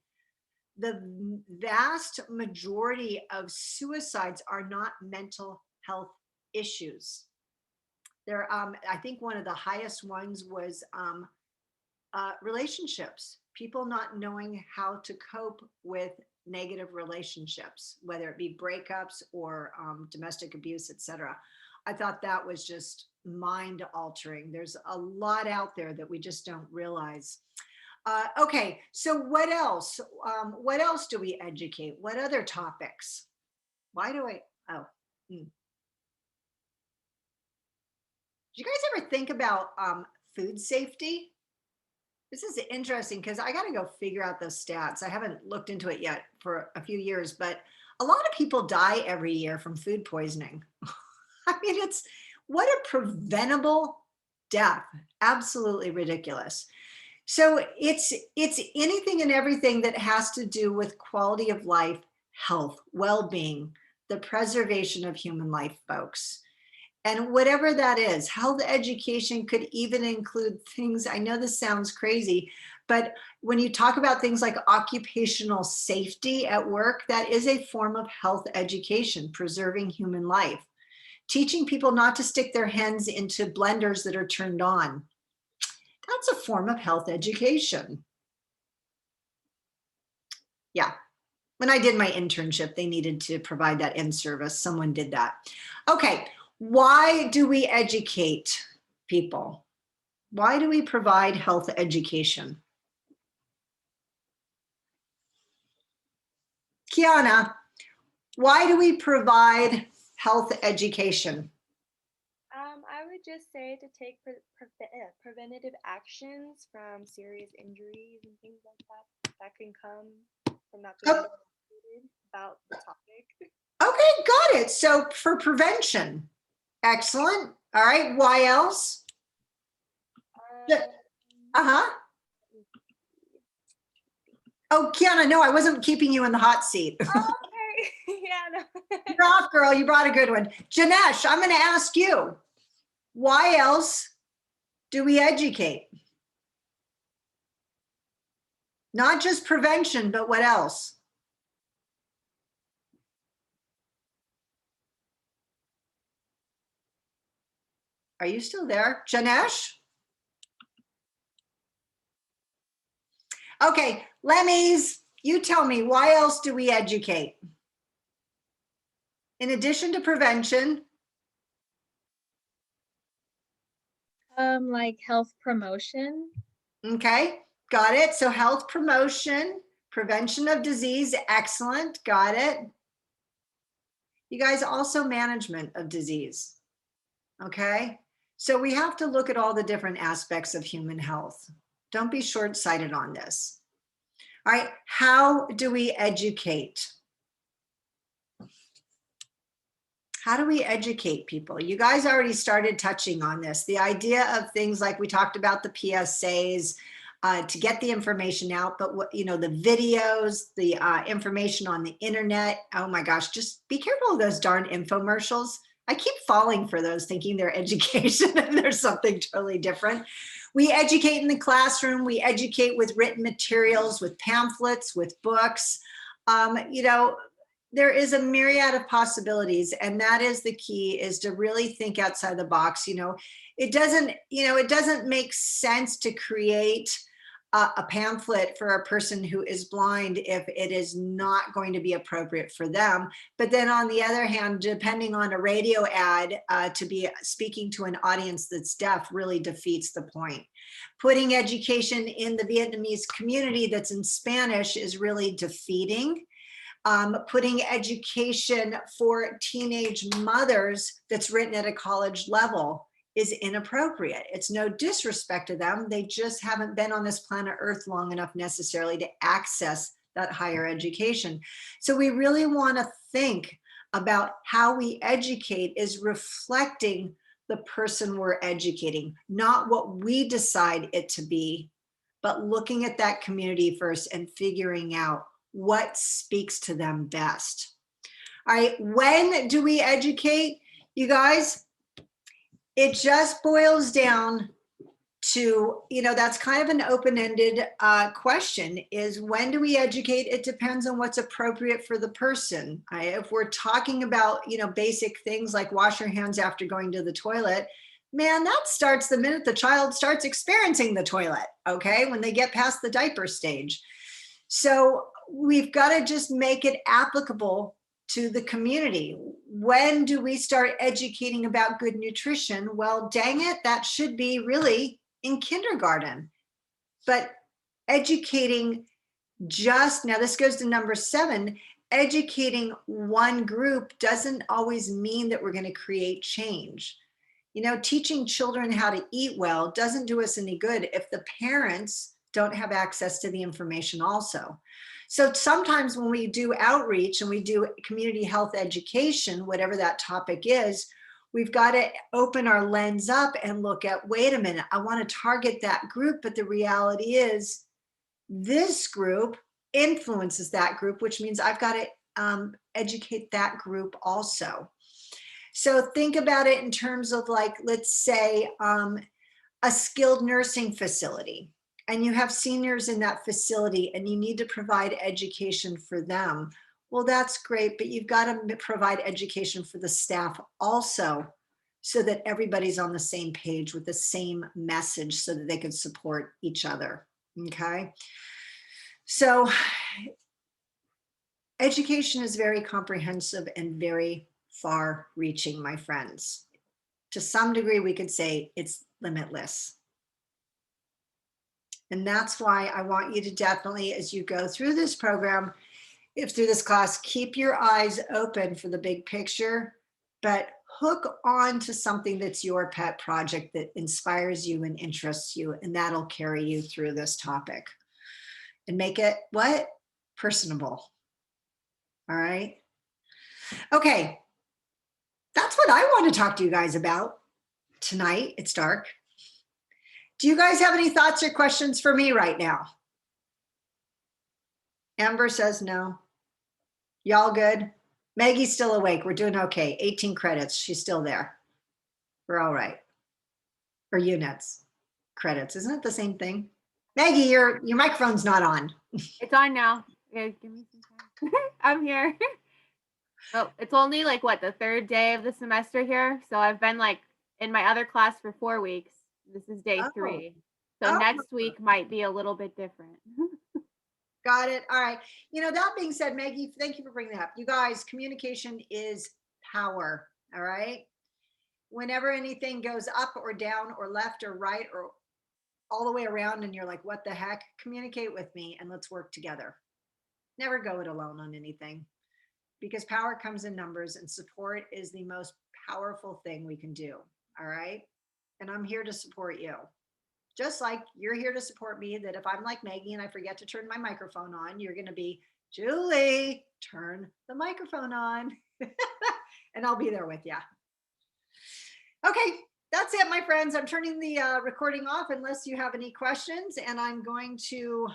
the vast majority of suicides are not mental health issues. I think one of the highest ones was relationships, people not knowing how to cope with negative relationships, whether it be breakups or domestic abuse, etc. I thought that was just mind altering. There's a lot out there that we just don't realize. Okay, so what else? What else do we educate? What other topics? Why do I? Oh, Did you guys ever think about food safety? This is interesting because I got to go figure out those stats. I haven't looked into it yet for a few years, but a lot of people die every year from food poisoning. I mean, what a preventable death. Absolutely ridiculous. So it's anything and everything that has to do with quality of life, health, well-being, the preservation of human life, folks. And whatever that is, health education could even include things, I know this sounds crazy, but when you talk about things like occupational safety at work, that is a form of health education, preserving human life. Teaching people not to stick their hands into blenders that are turned on. That's a form of health education. Yeah. When I did my internship, they needed to provide that in service. Someone did that. Okay. Why do we educate people? Why do we provide health education? Kiana, why do we provide health education? I would just say to take preventative actions from serious injuries and things like that can come from not being educated about the topic. Okay, got it. So for prevention. Excellent. All right. Why else? Uh-huh. Oh, Kiana, no, I wasn't keeping you in the hot seat. Oh, okay. Yeah, no. You're off, girl. You brought a good one. Janesh, I'm going to ask you, why else do we educate? Not just prevention, but what else? Are you still there? Janesh? Okay, Lemmies, you tell me, why else do we educate? In addition to prevention, Like health promotion. okay, got it. So health promotion, prevention of disease, excellent, got it. You guys, also management of disease, okay? So we have to look at all the different aspects of human health. Don't be short-sighted on this. All right, how do we educate? How do we educate people? You guys already started touching on this. The idea of things like we talked about the PSAs to get the information out, but what, you know, the videos, the information on the internet. Oh my gosh, just be careful of those darn infomercials. I keep falling for those thinking they're education and there's something totally different. We educate in the classroom. We educate with written materials, with pamphlets, with books. You know, there is a myriad of possibilities, and that is the key, is to really think outside the box. You know, it doesn't make sense to create a pamphlet for a person who is blind if it is not going to be appropriate for them. But then on the other hand, depending on a radio ad to be speaking to an audience that's deaf really defeats the point. Putting education in the Vietnamese community that's in Spanish is really defeating. Putting education for teenage mothers that's written at a college level is inappropriate. It's no disrespect to them. They just haven't been on this planet Earth long enough necessarily to access that higher education. So we really want to think about how we educate is reflecting the person we're educating, not what we decide it to be, but looking at that community first and figuring out what speaks to them best. All right, when do we educate? You guys, it just boils down to, you know, that's kind of an open-ended question, is when do we educate? It depends on what's appropriate for the person. If we're talking about, you know, basic things like wash your hands after going to the toilet, man, that starts the minute the child starts experiencing the toilet, okay, when they get past the diaper stage. So we've got to just make it applicable to the community. When do we start educating about good nutrition? Well, dang it, that should be really in kindergarten. But educating just, now this goes to number 7, educating one group doesn't always mean that we're going to create change. You know, teaching children how to eat well doesn't do us any good if the parents don't have access to the information also. So sometimes when we do outreach and we do community health education, whatever that topic is, we've got to open our lens up and look at, wait a minute, I want to target that group, but the reality is this group influences that group, which means I've got to educate that group also. So think about it in terms of, like, let's say a skilled nursing facility, and you have seniors in that facility and you need to provide education for them. Well, that's great, but you've got to provide education for the staff also, so that everybody's on the same page with the same message so that they can support each other, okay? So education is very comprehensive and very far-reaching, my friends. To some degree, we could say it's limitless. And that's why I want you to definitely, as you go through this program, if through this class, keep your eyes open for the big picture, but hook on to something that's your pet project that inspires you and interests you, and that'll carry you through this topic. And make it what? Personable. All right. Okay. That's what I want to talk to you guys about tonight. It's dark. Do you guys have any thoughts or questions for me right now? Amber says no. Y'all good? Maggie's still awake. We're doing okay. 18 credits. She's still there. We're all right. Or units. Credits. Isn't it the same thing? Maggie, your microphone's not on. It's on now. Yeah, give me some time. I'm here. Oh, it's only like what, the third day of the semester here. So I've been like in my other class for 4 weeks. This is day 3. So Oh. next week might be a little bit different. Got it. All right. You know, that being said, Maggie, thank you for bringing that up. You guys, communication is power. All right. Whenever anything goes up or down or left or right or all the way around and you're like, what the heck? Communicate with me and let's work together. Never go it alone on anything, because power comes in numbers and support is the most powerful thing we can do. All right. And I'm here to support you. Just like you're here to support me, that if I'm like Maggie and I forget to turn my microphone on, you're going to be, Julie, turn the microphone on. And I'll be there with you. Okay, that's it, my friends. I'm turning the recording off unless you have any questions, and I'm going to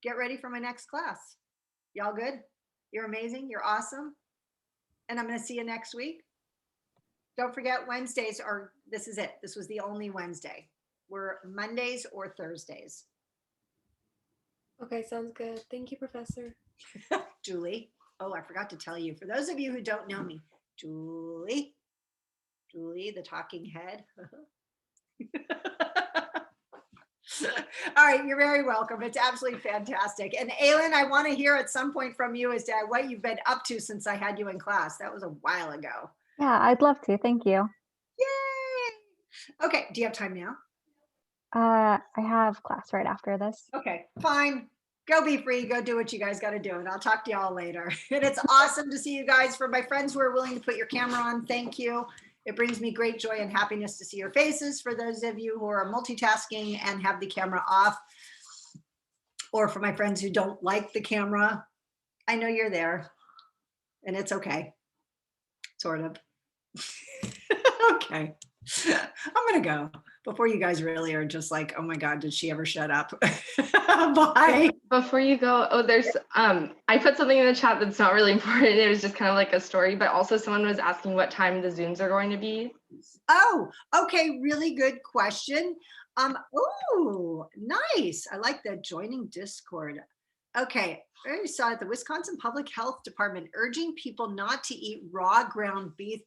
get ready for my next class. Y'all good? You're amazing. You're awesome. And I'm going to see you next week. Don't forget, Wednesdays are, this is it. This was the only Wednesday. We're Mondays or Thursdays. Okay, sounds good. Thank you, Professor. Julie. Oh, I forgot to tell you. For those of you who don't know me, Julie, the talking head. All right, you're very welcome. It's absolutely fantastic. And Aylin, I want to hear at some point from you as to what you've been up to since I had you in class. That was a while ago. Yeah, I'd love to. Thank you. Yay! Okay, do you have time now? I have class right after this. Okay, fine. Go be free. Go do what you guys got to do. And I'll talk to y'all later. And it's awesome to see you guys. For my friends who are willing to put your camera on, thank you. It brings me great joy and happiness to see your faces. For those of you who are multitasking and have the camera off, or for my friends who don't like the camera, I know you're there and it's okay. Sort of. Okay. I'm going to go before you guys really are just like, oh my God, did she ever shut up? Bye. Before you go, there's I put something in the chat that's not really important. It was just kind of like a story, but also someone was asking what time the Zooms are going to be. Oh, okay. Really good question. Oh, nice. I like that, joining Discord. Okay. I already saw it. The Wisconsin Public Health Department urging people not to eat raw ground beef.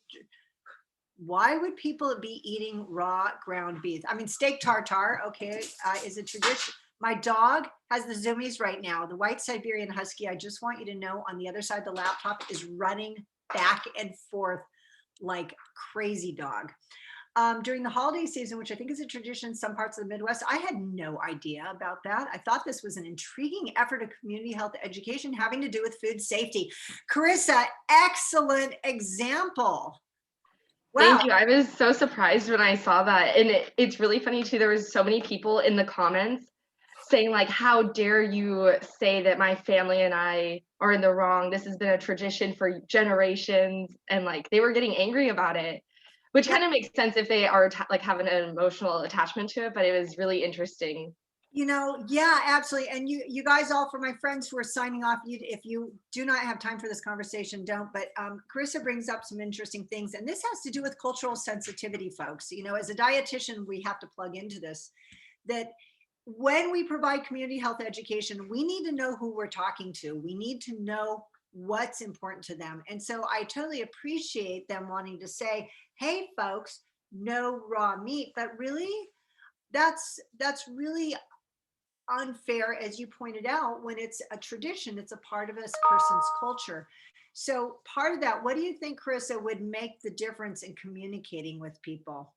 Why would people be eating raw ground beef? I mean, steak tartare, okay, is a tradition. My dog has the zoomies right now. The white Siberian Husky, I just want you to know, on the other side of the laptop is running back and forth like crazy dog. During the holiday season, which I think is a tradition in some parts of the Midwest, I had no idea about that. I thought this was an intriguing effort of community health education having to do with food safety. Carissa, excellent example. Wow. Thank you. I was so surprised when I saw that. And it's really funny too. There was so many people in the comments saying like, how dare you say that my family and I are in the wrong? This has been a tradition for generations. And like, they were getting angry about it, which kind of makes sense if they are like having an emotional attachment to it, but it was really interesting. You know, yeah, absolutely. And you guys all, for my friends who are signing off, if you do not have time for this conversation, don't. But Carissa brings up some interesting things. And this has to do with cultural sensitivity, folks. You know, as a dietitian, we have to plug into this, that when we provide community health education, we need to know who we're talking to. We need to know what's important to them. And so I totally appreciate them wanting to say, hey, folks, no raw meat. But really, that's really unfair, as you pointed out, when it's a tradition, it's a part of a person's culture. So part of that, what do you think, Carissa, would make the difference in communicating with people?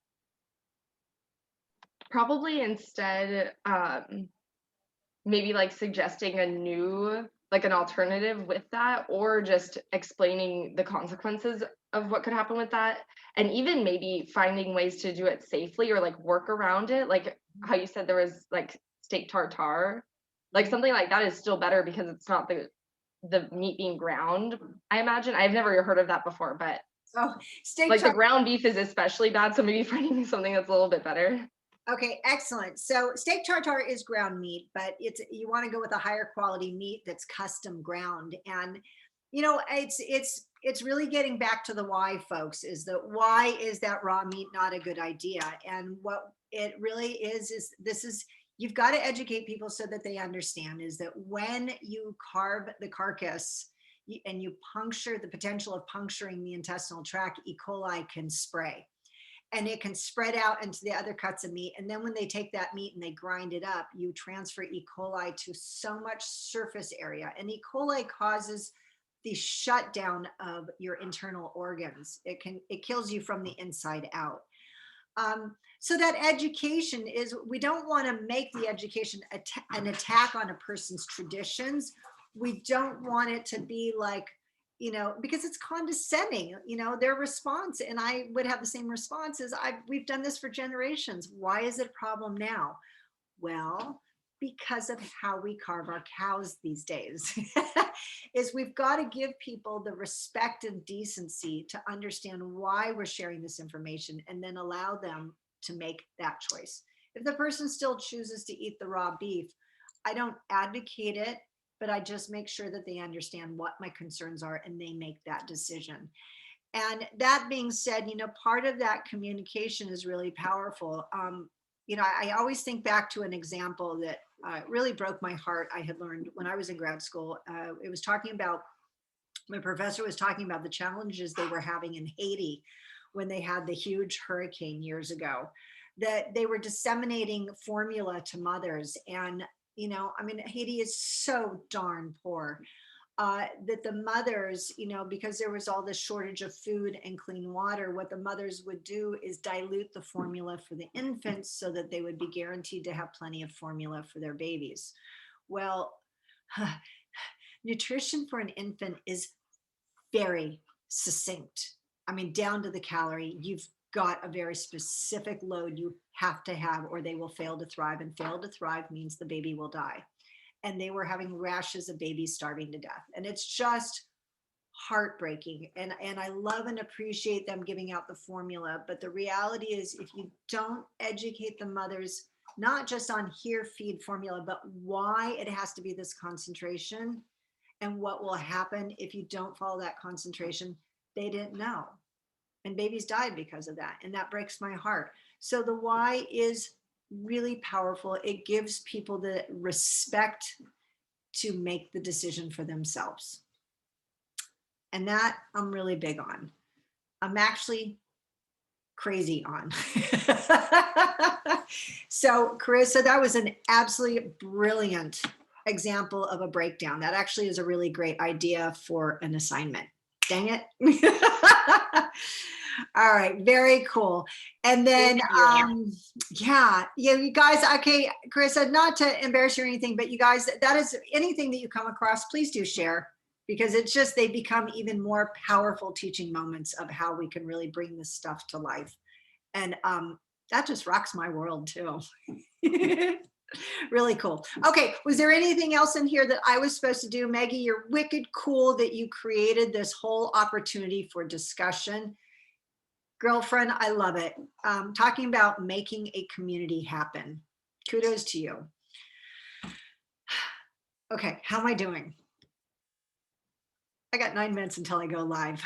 Probably instead, maybe like suggesting a new like an alternative with that, or just explaining the consequences of what could happen with that, and even maybe finding ways to do it safely or like work around it, like how you said there was like steak tartare, like something like that is still better because it's not the meat being ground. I imagine I've never heard of that before, but So steak like the tartare. ground beef is especially bad, so maybe finding something that's a little bit better. Okay, excellent. So steak tartare is ground meat, but you want to go with a higher quality meat that's custom ground. And you know, it's really getting back to the why, folks, is that why is that raw meat not a good idea? And what it really is this is you've got to educate people so that they understand is that when you carve the carcass and you puncture the potential of puncturing the intestinal tract, E. coli can spray. And it can spread out into the other cuts of meat. And then when they take that meat and they grind it up, you transfer E. coli to so much surface area. And E. coli causes the shutdown of your internal organs. It kills you from the inside out. So that education is, we don't want to make the education an attack on a person's traditions. We don't want it to be like, you know, because it's condescending, you know, their response. And I would have the same response as we've done this for generations. Why is it a problem now? Well, because of how we carve our cows these days, is we've got to give people the respect and decency to understand why we're sharing this information and then allow them to make that choice. If the person still chooses to eat the raw beef, I don't advocate it, but I just make sure that they understand what my concerns are and they make that decision. And that being said, you know, part of that communication is really powerful. You know, I always think back to an example that really broke my heart. I had learned when I was in grad school. It was talking about, my professor was talking about the challenges they were having in Haiti when they had the huge hurricane years ago, that they were disseminating formula to mothers. And you know, I mean, Haiti is so darn poor that the mothers, you know, because there was all this shortage of food and clean water, what the mothers would do is dilute the formula for the infants so that they would be guaranteed to have plenty of formula for their babies. Well, nutrition for an infant is very succinct. I mean, down to the calorie. You've got a very specific load you have to have or they will fail to thrive, and fail to thrive means the baby will die. And they were having rashes of babies starving to death. And it's just heartbreaking. And I love and appreciate them giving out the formula. But the reality is, if you don't educate the mothers, not just on here feed formula, but why it has to be this concentration and what will happen if you don't follow that concentration, they didn't know. And babies died because of that. And that breaks my heart. So the why is really powerful. It gives people the respect to make the decision for themselves. And that I'm really big on. I'm actually crazy on. So Carissa, that was an absolutely brilliant example of a breakdown. That actually is a really great idea for an assignment. Dang it. All right, very cool. And then yeah, you guys, okay, Carissa, not to embarrass you or anything, but you guys, that is anything that you come across, please do share, because it's just, they become even more powerful teaching moments of how we can really bring this stuff to life. And that just rocks my world too. Really cool. Okay, was there anything else in here that I was supposed to do? Maggie, you're wicked cool that you created this whole opportunity for discussion. Girlfriend, I love it. Talking about making a community happen. Kudos to you. Okay, how am I doing? I got 9 minutes until I go live.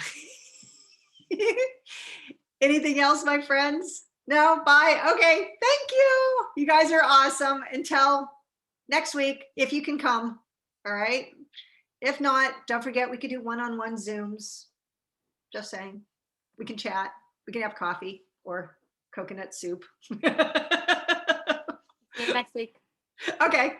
Anything else, my friends? No, bye. Okay, thank you. You guys are awesome. Until next week, if you can come. All right. If not, don't forget, we could do one-on-one Zooms. Just saying. We can chat. We can have coffee or coconut soup. See you next week. Okay.